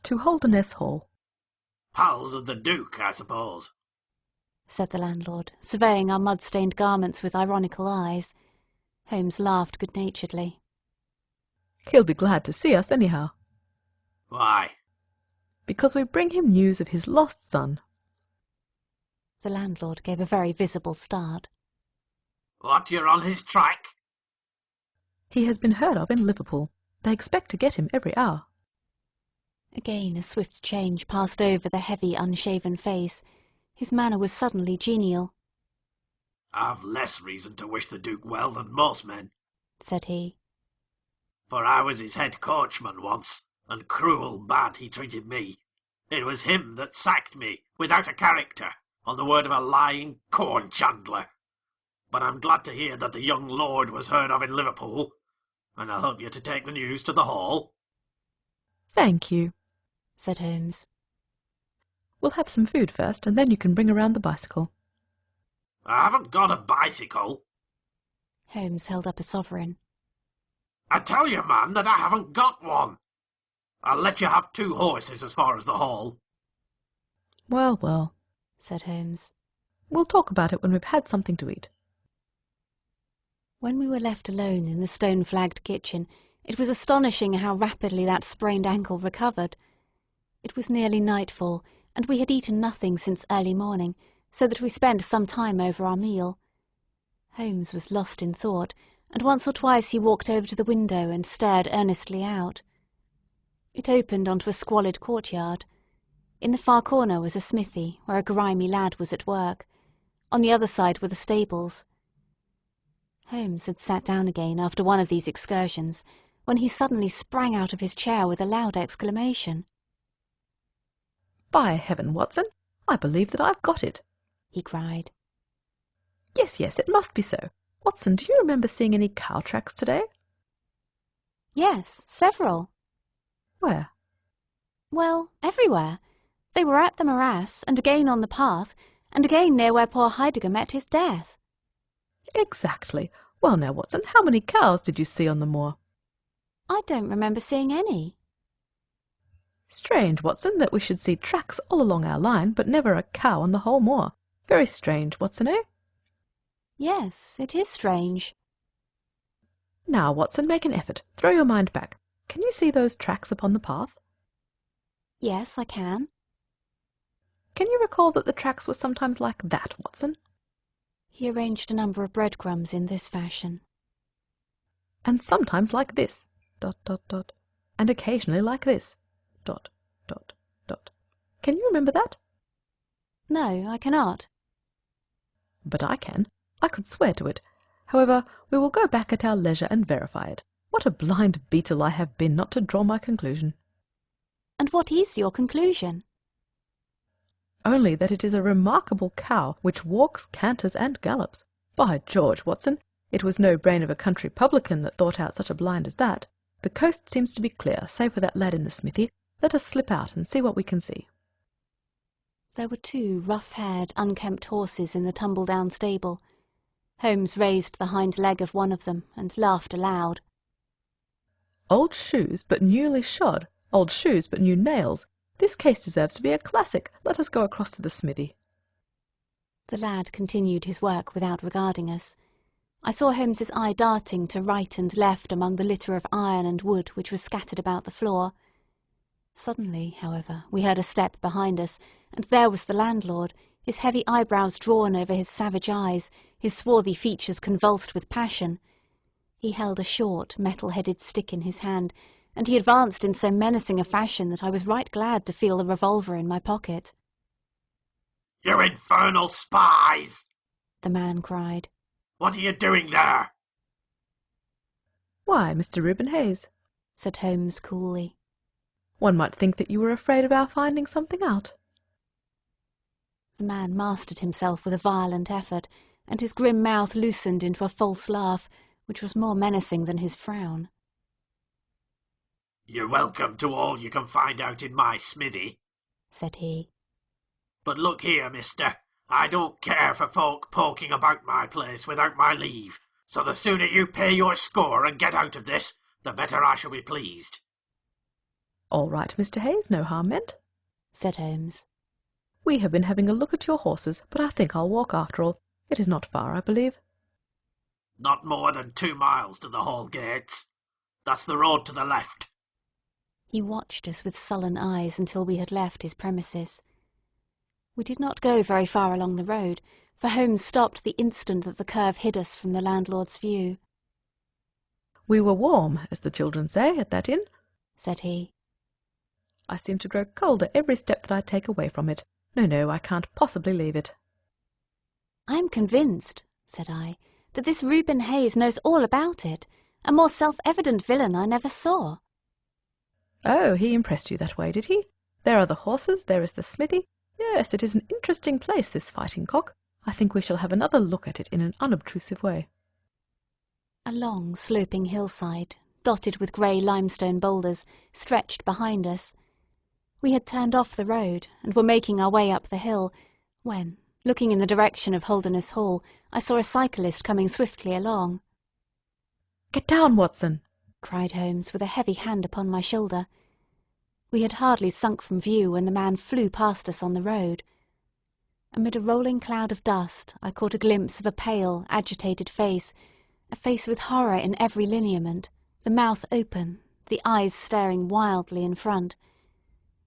"To Holderness Hall." "Pals of the Duke, I suppose," said the landlord, surveying our mud-stained garments with ironical eyes. Holmes laughed good-naturedly. "He'll be glad to see us, anyhow." "Why?" "Because we bring him news of his lost son." The landlord gave a very visible start. "What, you're on his track?" "He has been heard of in Liverpool. They expect to get him every hour." Again a swift change passed over the heavy, unshaven face. His manner was suddenly genial. "I've less reason to wish the Duke well than most men," said he. "for I was his head coachman once, and cruel bad he treated me. It was him that sacked me, without a character, on the word of a lying corn chandler. But I'm glad to hear that the young lord was heard of in Liverpool, and I'll help you to take the news to the Hall." "Thank you," said Holmes. "We'll have some food first, and then you can bring around the bicycle." "I haven't got a bicycle." Holmes held up a sovereign. "I tell you, man, that I haven't got one. I'll let you have 2 horses as far as the Hall." "Well, well," said Holmes. "we'll talk about it when we've had something to eat." When we were left alone in the stone-flagged kitchen, it was astonishing how rapidly that sprained ankle recovered. It was nearly nightfall, and we had eaten nothing since early morning, so that we spent some time over our meal. Holmes was lost in thought, and once or twice he walked over to the window and stared earnestly out. It opened onto a squalid courtyard. In the far corner was a smithy, where a grimy lad was at work. On the other side were the stables. Holmes had sat down again after one of these excursions, when he suddenly sprang out of his chair with a loud exclamation. "By heaven, Watson, I believe that I've got it!" he cried. Yes, yes, it must be so. Watson, do you remember seeing any cow tracks today?" "Yes, several." "Where?" "Well, everywhere. They were at the morass, and again on the path, and again near where poor Heidegger met his death." "Exactly. Well now, Watson, how many cows did you see on the moor?" "I don't remember seeing any." "Strange, Watson, that we should see tracks all along our line, but never a cow on the whole moor. Very strange, Watson, eh?" "Yes, it is strange." Now, Watson, make an effort. Throw your mind back. Can you see those tracks upon the path? Yes, I can. Can you recall that the tracks were sometimes like that, Watson? He arranged a number of breadcrumbs in this fashion. And sometimes like this, ... and occasionally like this, ... Can you remember that? No, I cannot. But I can. I could swear to it. However, we will go back at our leisure and verify it. What a blind beetle I have been not to draw my conclusion. And what is your conclusion? Only that it is a remarkable cow which walks, canters, and gallops. By George, Watson, it was no brain of a country publican that thought out such a blind as that. The coast seems to be clear, save for that lad in the smithy. Let us slip out and see what we can see. There were 2 rough-haired, unkempt horses in the tumble-down stable. Holmes raised the hind leg of one of them and laughed aloud. Old shoes, but newly shod. Old shoes, but new nails. This case deserves to be a classic. Let us go across to the smithy. The lad continued his work without regarding us. I saw Holmes's eye darting to right and left among the litter of iron and wood which was scattered about the floor. Suddenly, however, we heard a step behind us, and there was the landlord, his heavy eyebrows drawn over his savage eyes, his swarthy features convulsed with passion. He held a short, metal-headed stick in his hand, and he advanced in so menacing a fashion that I was right glad to feel the revolver in my pocket. "You infernal spies!" the man cried. "What are you doing there?" Why, Mr. Reuben Hayes, said Holmes coolly. One might think that you were afraid of our finding something out. The man mastered himself with a violent effort, and his grim mouth loosened into a false laugh, which was more menacing than his frown. "You're welcome to all you can find out in my smithy," said he. "But look here, mister, I don't care for folk poking about my place without my leave, so the sooner you pay your score and get out of this, the better I shall be pleased." All right, Mr. Hayes, no harm meant, said Holmes. We have been having a look at your horses, but I think I'll walk after all. It is not far, I believe. "Not more than 2 miles to the hall gates. That's the road to the left." He watched us with sullen eyes until we had left his premises. We did not go very far along the road, for Holmes stopped the instant that the curve hid us from the landlord's view. We were warm, as the children say, at that inn, said he. I seem to grow colder every step that I take away from it. No, I can't possibly leave it. I am convinced, said I, that this Reuben Hayes knows all about it. A more self-evident villain I never saw. Oh, he impressed you that way, did he? There are the horses, there is the smithy. Yes, it is an interesting place, this Fighting Cock. I think we shall have another look at it in an unobtrusive way. A long, sloping hillside, dotted with grey limestone boulders, stretched behind us. We had turned off the road, and were making our way up the hill, when, looking in the direction of Holderness Hall, I saw a cyclist coming swiftly along. "Get down, Watson!" cried Holmes, with a heavy hand upon my shoulder. We had hardly sunk from view when the man flew past us on the road. Amid a rolling cloud of dust I caught a glimpse of a pale, agitated face, a face with horror in every lineament, the mouth open, the eyes staring wildly in front.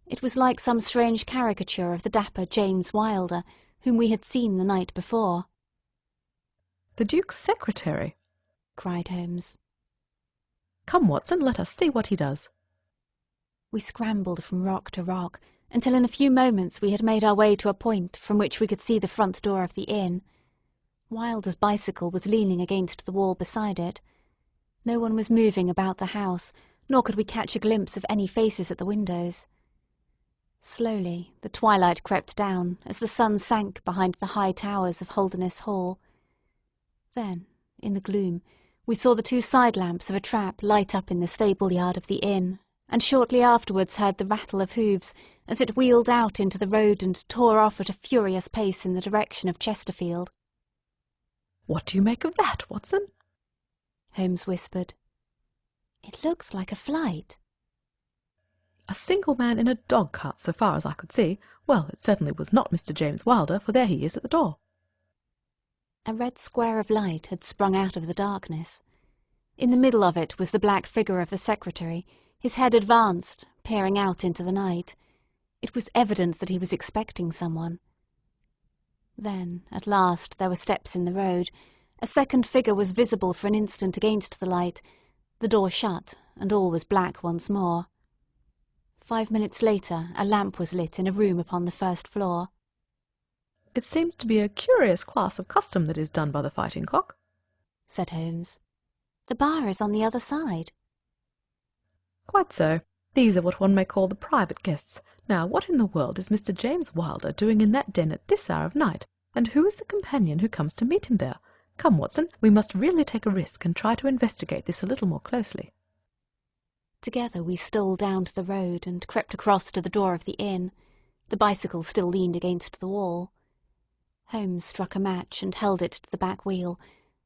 It was like some strange caricature of the dapper James Wilder, whom we had seen the night before. "The Duke's secretary!" cried Holmes. "Come, Watson, let us see what he does." We scrambled from rock to rock, until in a few moments we had made our way to a point from which we could see the front door of the inn. Wilder's bicycle was leaning against the wall beside it. No one was moving about the house, nor could we catch a glimpse of any faces at the windows. Slowly the twilight crept down as the sun sank behind the high towers of Holderness Hall. Then, in the gloom, we saw the 2 side lamps of a trap light up in the stable-yard of the inn, and shortly afterwards heard the rattle of hoofs as it wheeled out into the road and tore off at a furious pace in the direction of Chesterfield. "What do you make of that, Watson?" Holmes whispered. "It looks like a flight." A single man in a dog-cart, so far as I could see. Well, it certainly was not Mr. James Wilder, for there he is at the door. A red square of light had sprung out of the darkness. In the middle of it was the black figure of the secretary, his head advanced, peering out into the night. It was evident that he was expecting someone. Then, at last, there were steps in the road. A second figure was visible for an instant against the light. The door shut, and all was black once more. 5 minutes later, a lamp was lit in a room upon the first floor. "It seems to be a curious class of custom that is done by the fighting cock," said Holmes. "The bar is on the other side." "Quite so. These are what one may call the private guests. Now, what in the world is Mr. James Wilder doing in that den at this hour of night, and who is the companion who comes to meet him there? Come, Watson, we must really take a risk and try to investigate this a little more closely." Together we stole down to the road and crept across to the door of the inn. The bicycle still leaned against the wall. Holmes struck a match and held it to the back wheel,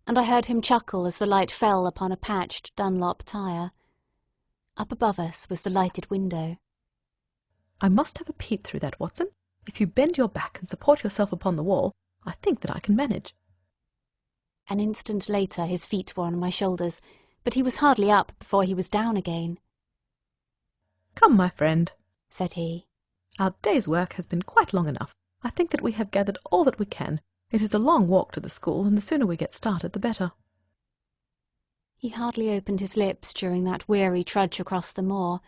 and I heard him chuckle as the light fell upon a patched Dunlop tyre. Up above us was the lighted window. "I must have a peep through that, Watson. If you bend your back and support yourself upon the wall, I think that I can manage." An instant later his feet were on my shoulders, but he was hardly up before he was down again. "Come, my friend," said he. "Our day's work has been quite long enough. I think that we have gathered all that we can. It is a long walk to the school, and the sooner we get started, the better." He hardly opened his lips during that weary trudge across the moor,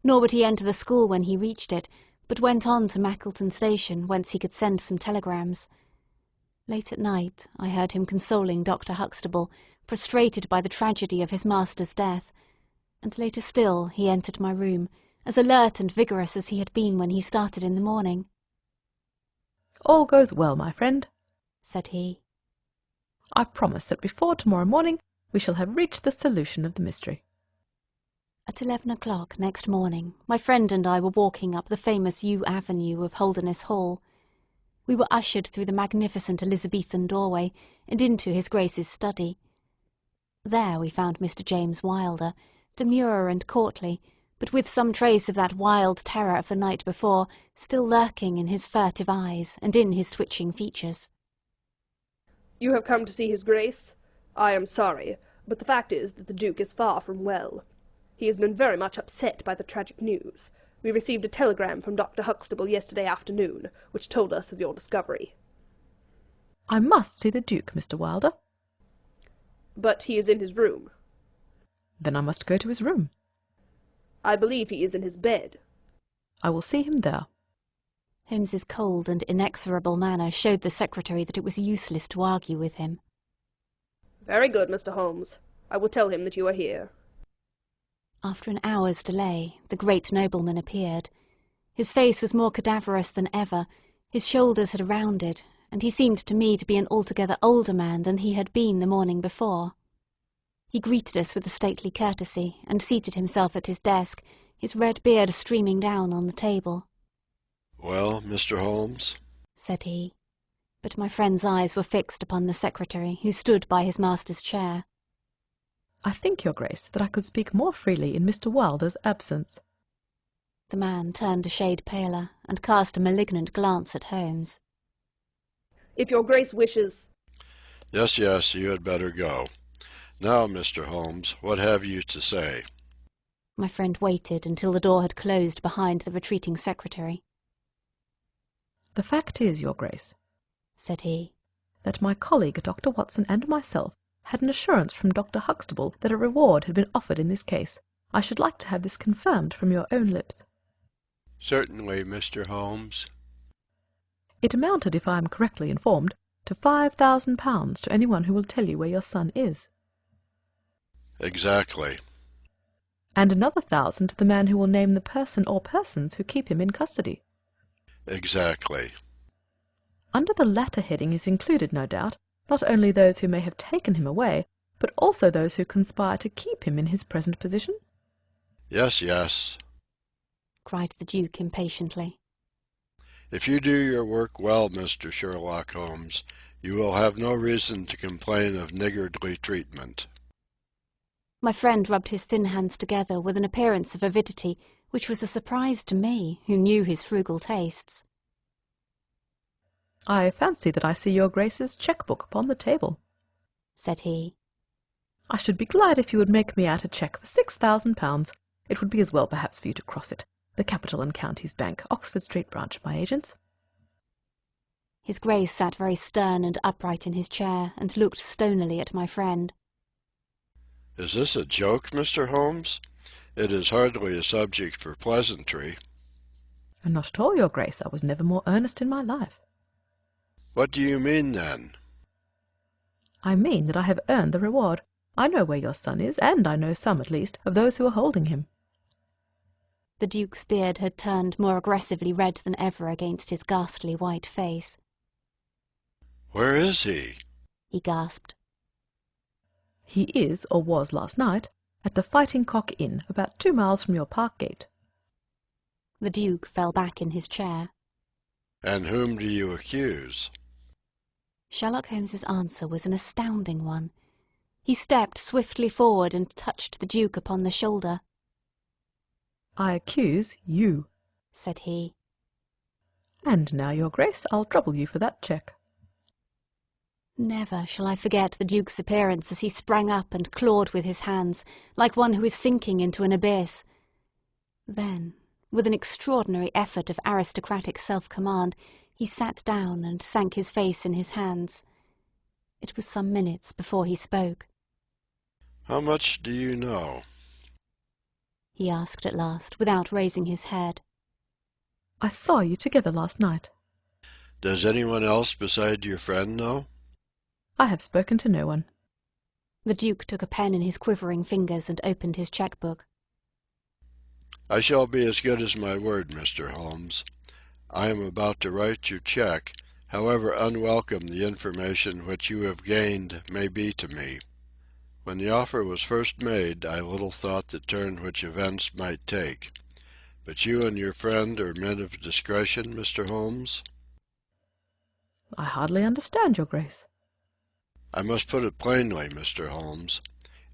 nor would he enter the school when he reached it, but went on to Mackleton station, whence he could send some telegrams. Late at night I heard him consoling Dr. Huxtable, prostrated by the tragedy of his master's death, and later still he entered my room, as alert and vigorous as he had been when he started in the morning. "All goes well, my friend," said he. "I promise that before tomorrow morning we shall have reached the solution of the mystery." At 11 o'clock next morning, my friend and I were walking up the famous yew avenue of Holderness Hall. We were ushered through the magnificent Elizabethan doorway and into his Grace's study. There we found Mr. James Wilder, demure and courtly, but with some trace of that wild terror of the night before still lurking in his furtive eyes and in his twitching features. "You have come to see his Grace? I am sorry, but the fact is that the Duke is far from well. He has been very much upset by the tragic news. We received a telegram from Dr. Huxtable yesterday afternoon, which told us of your discovery." "I must see the Duke, Mr. Wilder." "But he is in his room." "Then I must go to his room." "I believe he is in his bed." "I will see him there." Holmes's cold and inexorable manner showed the secretary that it was useless to argue with him. "Very good, Mr. Holmes. I will tell him that you are here." After an hour's delay, the great nobleman appeared. His face was more cadaverous than ever, his shoulders had rounded, and he seemed to me to be an altogether older man than he had been the morning before. He greeted us with a stately courtesy, and seated himself at his desk, his red beard streaming down on the table. "Well, Mr. Holmes?" said he. But my friend's eyes were fixed upon the secretary, who stood by his master's chair. "I think, your Grace, that I could speak more freely in Mr. Wilder's absence." The man turned a shade paler, and cast a malignant glance at Holmes. "If your Grace wishes—" Yes, yes, you had better go. Now, Mr. Holmes, what have you to say?" My friend waited until the door had closed behind the retreating secretary. "The fact is, your Grace," said he, "that my colleague Dr. Watson and myself had an assurance from Dr. Huxtable that a reward had been offered in this case. I should like to have this confirmed from your own lips." "Certainly, Mr. Holmes." "It amounted, if I am correctly informed, to £5,000 to anyone who will tell you where your son is." "Exactly." "And another 1,000 to the man who will name the person or persons who keep him in custody." "Exactly." Under the latter heading is included, no doubt, not only those who may have taken him away, but also those who conspire to keep him in his present position?" "Yes, yes." cried the Duke impatiently. "If you do your work well, Mr. Sherlock Holmes, you will have no reason to complain of niggardly treatment." My friend rubbed his thin hands together with an appearance of avidity which was a surprise to me, who knew his frugal tastes. "I fancy that I see your Grace's cheque-book upon the table," said he. I should be glad if you would make me out a cheque for £6,000. It would be as well perhaps for you to cross it. The Capital and Counties Bank, Oxford Street branch, my agents. His Grace sat very stern and upright in his chair, and looked stonily at my friend. Is this a joke, Mr. Holmes? It is hardly a subject for pleasantry. Not at all, your Grace. I was never more earnest in my life. What do you mean, then? I mean that I have earned the reward. I know where your son is, and I know some, at least, of those who are holding him. The Duke's beard had turned more aggressively red than ever against his ghastly white face. Where is he? He gasped. He is, or was last night, at the Fighting Cock Inn, about 2 miles from your park gate. The Duke fell back in his chair. And whom do you accuse? Sherlock Holmes's answer was an astounding one. He stepped swiftly forward and touched the Duke upon the shoulder. I accuse you, said he. And now, your Grace, I'll trouble you for that cheque. Never shall I forget the Duke's appearance as he sprang up and clawed with his hands, like one who is sinking into an abyss. Then, with an extraordinary effort of aristocratic self-command, he sat down and sank his face in his hands. It was some minutes before he spoke. How much do you know? He asked at last, without raising his head. I saw you together last night. Does anyone else beside your friend know? I have spoken to no one. The Duke took a pen in his quivering fingers and opened his cheque-book. I shall be as good as my word, Mr. Holmes. I am about to write your cheque, however unwelcome the information which you have gained may be to me. When the offer was first made, I little thought the turn which events might take. But you and your friend are men of discretion, Mr. Holmes? I hardly understand, your Grace. I must put it plainly, Mr. Holmes.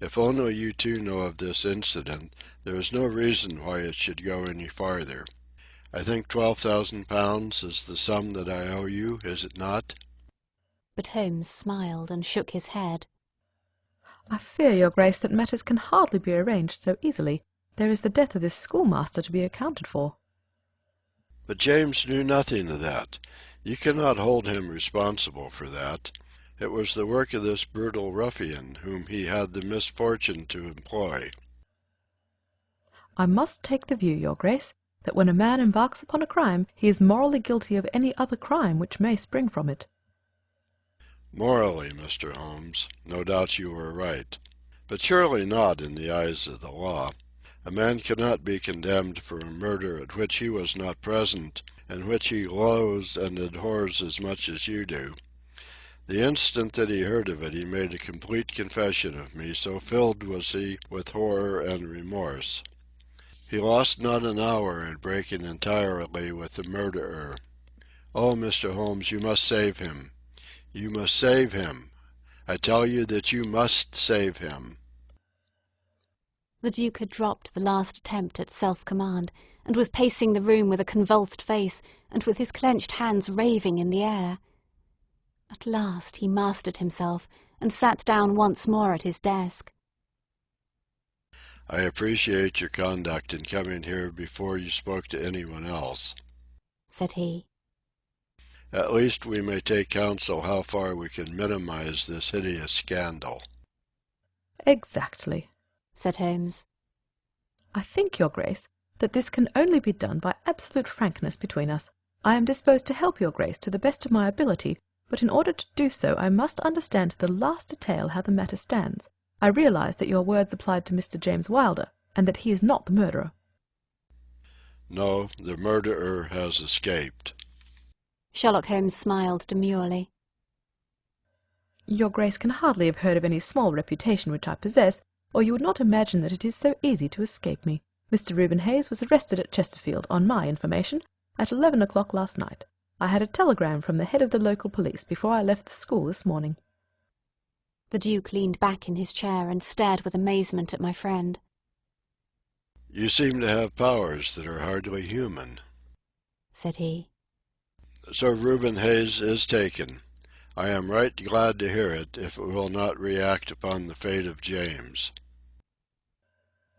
If only you two know of this incident, there is no reason why it should go any farther. I think £12,000 is the sum that I owe you, is it not? But Holmes smiled and shook his head. I fear, your Grace, that matters can hardly be arranged so easily. There is the death of this schoolmaster to be accounted for. But James knew nothing of that. You cannot hold him responsible for that. It was the work of this brutal ruffian whom he had the misfortune to employ. I must take the view, your Grace, that when a man embarks upon a crime, he is morally guilty of any other crime which may spring from it. Morally, Mr. Holmes, no doubt you are right. But surely not in the eyes of the law. A man cannot be condemned for a murder at which he was not present, and which he loathes and abhors as much as you do. The instant that he heard of it, he made a complete confession of me, so filled was he with horror and remorse. He lost not an hour in breaking entirely with the murderer. Oh, Mr. Holmes, you must save him. You must save him. I tell you that you must save him. The Duke had dropped the last attempt at self-command, and was pacing the room with a convulsed face, and with his clenched hands raving in the air. At last he mastered himself, and sat down once more at his desk. I appreciate your conduct in coming here before you spoke to anyone else, said he. At least we may take counsel how far we can minimize this hideous scandal. Exactly, said Holmes. I think, your Grace, that this can only be done by absolute frankness between us. I am disposed to help your Grace to the best of my ability, but in order to do so I must understand to the last detail how the matter stands. I realize that your words applied to Mr. James Wilder, and that he is not the murderer. No, the murderer has escaped. Sherlock Holmes smiled demurely. Your Grace can hardly have heard of any small reputation which I possess, or you would not imagine that it is so easy to escape me. Mr. Reuben Hayes was arrested at Chesterfield, on my information, at 11 o'clock last night. I had a telegram from the head of the local police before I left the school this morning. The Duke leaned back in his chair and stared with amazement at my friend. You seem to have powers that are hardly human, said he. So Reuben Hayes is taken. I am right glad to hear it, if it will not react upon the fate of James.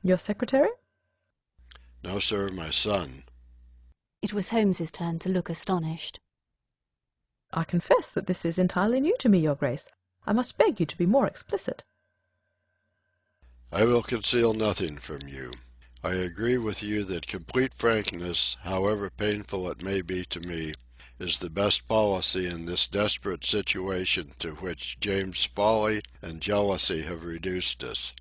Your secretary? No, sir, my son. It was Holmes's turn to look astonished. I confess that this is entirely new to me, Your Grace. I must beg you to be more explicit. I will conceal nothing from you. I agree with you that complete frankness, however painful it may be to me, is the best policy in this desperate situation to which James' folly and jealousy have reduced us.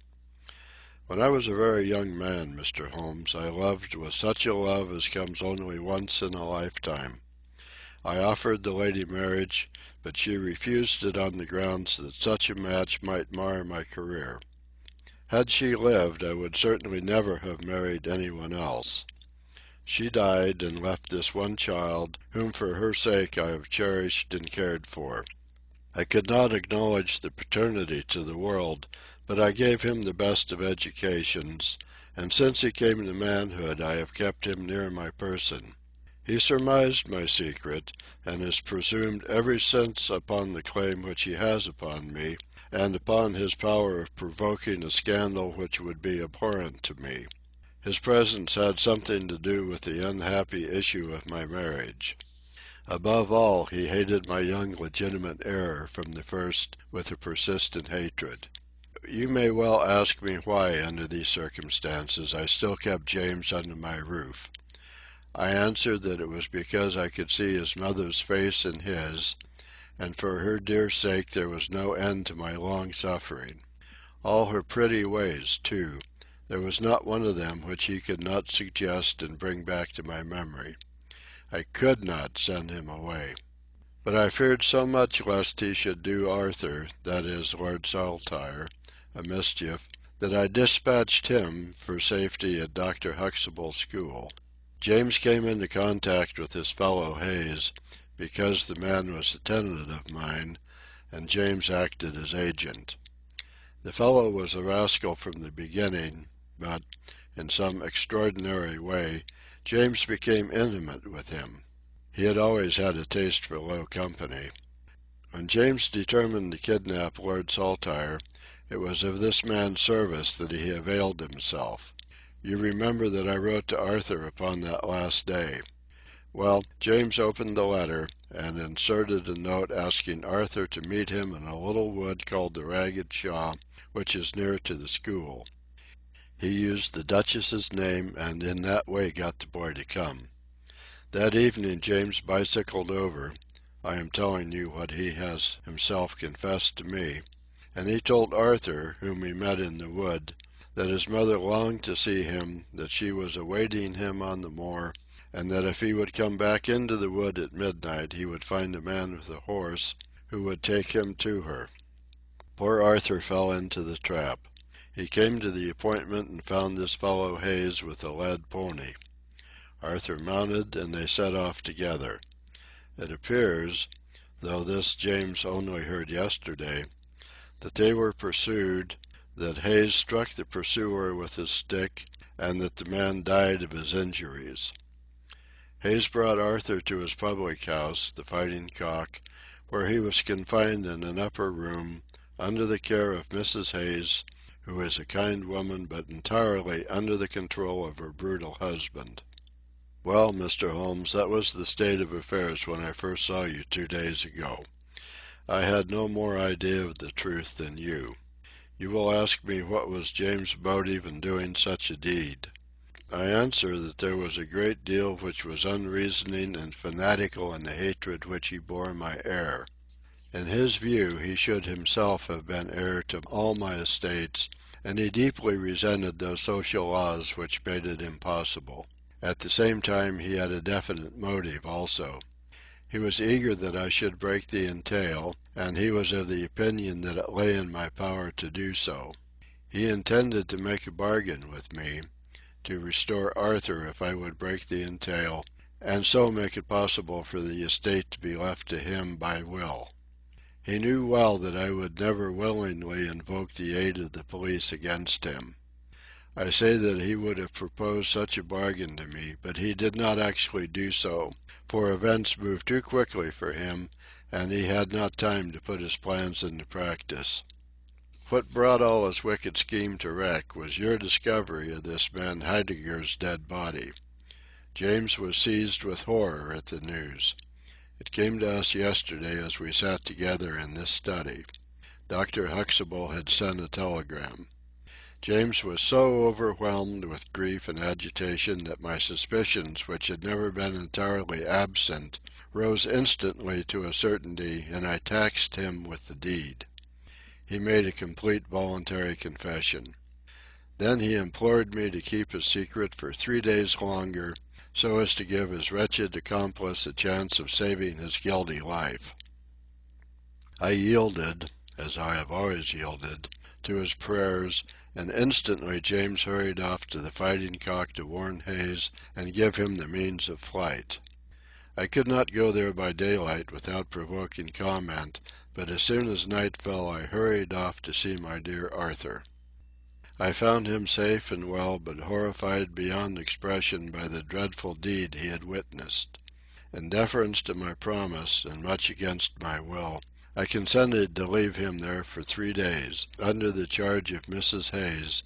When I was a very young man, Mr. Holmes, I loved with such a love as comes only once in a lifetime. I offered the lady marriage, but she refused it on the grounds that such a match might mar my career. Had she lived, I would certainly never have married anyone else. She died and left this one child, whom for her sake I have cherished and cared for. I could not acknowledge the paternity to the world, but I gave him the best of educations, and since he came to manhood I have kept him near my person. He surmised my secret, and has presumed ever since upon the claim which he has upon me, and upon his power of provoking a scandal which would be abhorrent to me. His presence had something to do with the unhappy issue of my marriage. Above all, he hated my young legitimate heir from the first with a persistent hatred. You may well ask me why, under these circumstances, I still kept James under my roof. I answered that it was because I could see his mother's face in his, and for her dear sake there was no end to my long suffering. All her pretty ways, too, there was not one of them which he could not suggest and bring back to my memory. I could not send him away. But I feared so much lest he should do Arthur, that is, Lord Saltire, a mischief, that I dispatched him for safety at Dr. Huxtable's school. James came into contact with this fellow Hayes, because the man was a tenant of mine, and James acted as agent. The fellow was a rascal from the beginning, but, in some extraordinary way, James became intimate with him. He had always had a taste for low company. When James determined to kidnap Lord Saltire, it was of this man's service that he availed himself. You remember that I wrote to Arthur upon that last day. Well, James opened the letter, and inserted a note asking Arthur to meet him in a little wood called the Ragged Shaw, which is near to the school. He used the Duchess's name, and in that way got the boy to come. That evening James bicycled over, I am telling you what he has himself confessed to me, and he told Arthur, whom he met in the wood, that his mother longed to see him, that she was awaiting him on the moor, and that if he would come back into the wood at midnight he would find a man with a horse who would take him to her. Poor Arthur fell into the trap. He came to the appointment and found this fellow Hayes with a led pony. Arthur mounted, and they set off together. It appears, though this James only heard yesterday, that they were pursued, that Hayes struck the pursuer with his stick, and that the man died of his injuries. Hayes brought Arthur to his public house, the Fighting Cock, where he was confined in an upper room, under the care of Mrs. Hayes, who is a kind woman but entirely under the control of her brutal husband. Well, Mr. Holmes, that was the state of affairs when I first saw you 2 days ago. I had no more idea of the truth than you. You will ask me what was James' motive in doing such a deed. I answer that there was a great deal which was unreasoning and fanatical in the hatred which he bore my heir. In his view he should himself have been heir to all my estates, and he deeply resented those social laws which made it impossible. At the same time he had a definite motive also. He was eager that I should break the entail, and he was of the opinion that it lay in my power to do so. He intended to make a bargain with me, to restore Arthur if I would break the entail, and so make it possible for the estate to be left to him by will. He knew well that I would never willingly invoke the aid of the police against him. I say that he would have proposed such a bargain to me, but he did not actually do so, for events moved too quickly for him, and he had not time to put his plans into practice. What brought all his wicked scheme to wreck was your discovery of this man Heidegger's dead body. James was seized with horror at the news. It came to us yesterday as we sat together in this study. Dr. Huxtable had sent a telegram. James was so overwhelmed with grief and agitation that my suspicions, which had never been entirely absent, rose instantly to a certainty, and I taxed him with the deed. He made a complete voluntary confession. Then he implored me to keep his secret for 3 days longer, so as to give his wretched accomplice a chance of saving his guilty life. I yielded, as I have always yielded, to his prayers, and instantly James hurried off to the Fighting Cock to warn Hayes and give him the means of flight. I could not go there by daylight without provoking comment, but as soon as night fell I hurried off to see my dear Arthur. I found him safe and well, but horrified beyond expression by the dreadful deed he had witnessed. In deference to my promise, and much against my will, I consented to leave him there for 3 days, under the charge of Mrs. Hayes,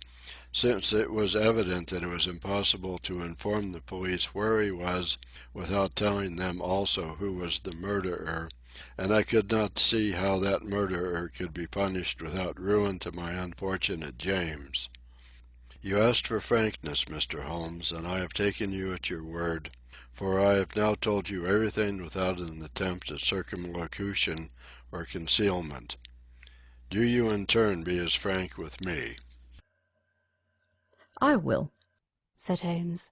since it was evident that it was impossible to inform the police where he was without telling them also who was the murderer, and I could not see how that murderer could be punished without ruin to my unfortunate James. You asked for frankness, Mr. Holmes, and I have taken you at your word, for I have now told you everything without an attempt at circumlocution or concealment. Do you in turn be as frank with me? I will, said Holmes.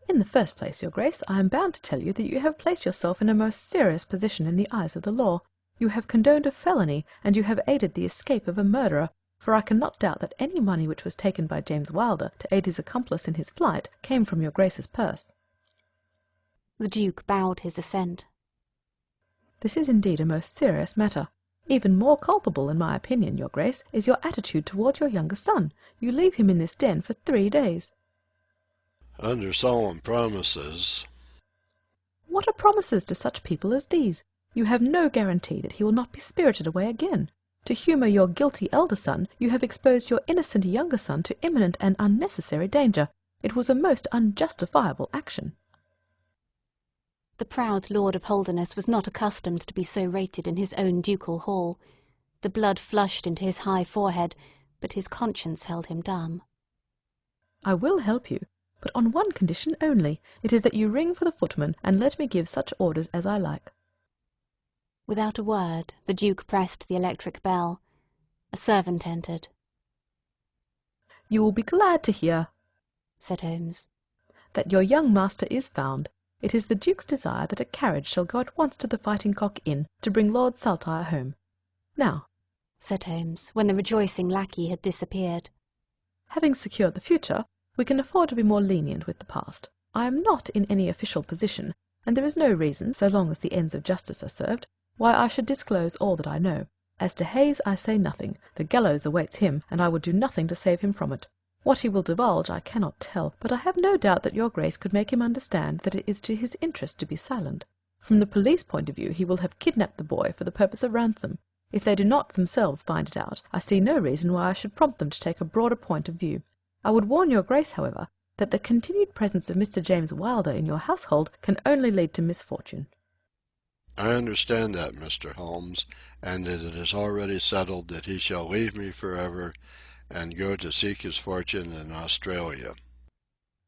In the first place, your Grace, I am bound to tell you that you have placed yourself in a most serious position in the eyes of the law. You have condoned a felony, and you have aided the escape of a murderer, for I cannot doubt that any money which was taken by James Wilder to aid his accomplice in his flight came from your Grace's purse. The Duke bowed his assent. This is indeed a most serious matter. Even more culpable, in my opinion, your Grace, is your attitude toward your younger son. You leave him in this den for 3 days. Under solemn promises. What are promises to such people as these? You have no guarantee that he will not be spirited away again. To humour your guilty elder son, you have exposed your innocent younger son to imminent and unnecessary danger. It was a most unjustifiable action. The proud Lord of Holderness was not accustomed to be so rated in his own ducal hall. The blood flushed into his high forehead, but his conscience held him dumb. I will help you, but on one condition only. It is that you ring for the footman, and let me give such orders as I like. Without a word, the Duke pressed the electric bell. A servant entered. You will be glad to hear, said Holmes, that your young master is found. It is the Duke's desire that a carriage shall go at once to the Fighting Cock Inn to bring Lord Saltire home. Now, said Holmes, when the rejoicing lackey had disappeared, having secured the future, we can afford to be more lenient with the past. I am not in any official position, and there is no reason, so long as the ends of justice are served, why I should disclose all that I know. As to Hayes, I say nothing. The gallows awaits him, and I would do nothing to save him from it. What he will divulge I cannot tell, but I have no doubt that your Grace could make him understand that it is to his interest to be silent. From the police point of view, he will have kidnapped the boy for the purpose of ransom. If they do not themselves find it out, I see no reason why I should prompt them to take a broader point of view. I would warn your Grace, however, that the continued presence of Mr. James Wilder in your household can only lead to misfortune. I understand that, Mr. Holmes, and that it is already settled that he shall leave me forever and go to seek his fortune in Australia.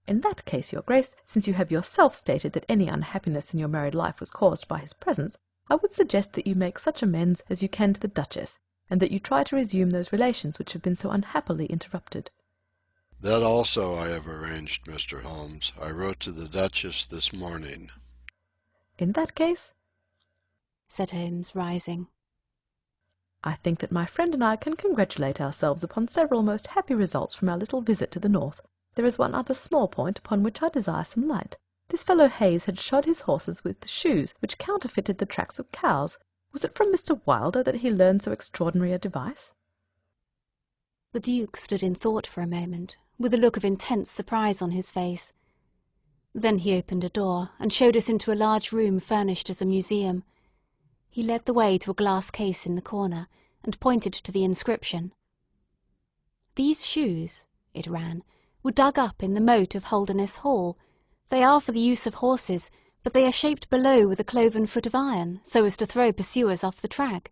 In that case, your Grace, since you have yourself stated that any unhappiness in your married life was caused by his presence, I would suggest that you make such amends as you can to the Duchess, and that you try to resume those relations which have been so unhappily interrupted. That also I have arranged, Mr. Holmes. I wrote to the Duchess this morning. In that case, said Holmes, rising, I think that my friend and I can congratulate ourselves upon several most happy results from our little visit to the north. There is one other small point upon which I desire some light. This fellow Hayes had shod his horses with shoes which counterfeited the tracks of cows. Was it from Mr. Wilder that he learned so extraordinary a device? The Duke stood in thought for a moment, with a look of intense surprise on his face. Then he opened a door and showed us into a large room furnished as a museum. He led the way to a glass case in the corner and pointed to the inscription. "These shoes," it ran, "were dug up in the moat of Holderness Hall. They are for the use of horses, but they are shaped below with a cloven foot of iron, so as to throw pursuers off the track.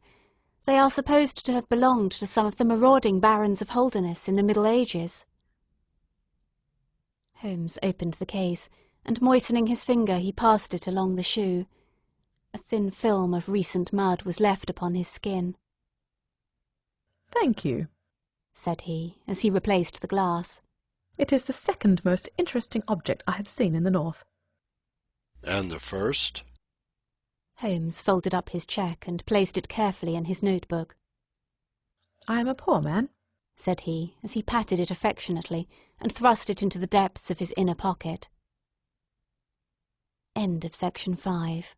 They are supposed to have belonged to some of the marauding barons of Holderness in the Middle Ages." Holmes opened the case, and moistening his finger he passed it along the shoe. A thin film of recent mud was left upon his skin. "Thank you," said he, as he replaced the glass. "It is the second most interesting object I have seen in the north." And the first? Holmes folded up his cheque and placed it carefully in his notebook. "I am a poor man," said he, as he patted it affectionately and thrust it into the depths of his inner pocket. End of section 5.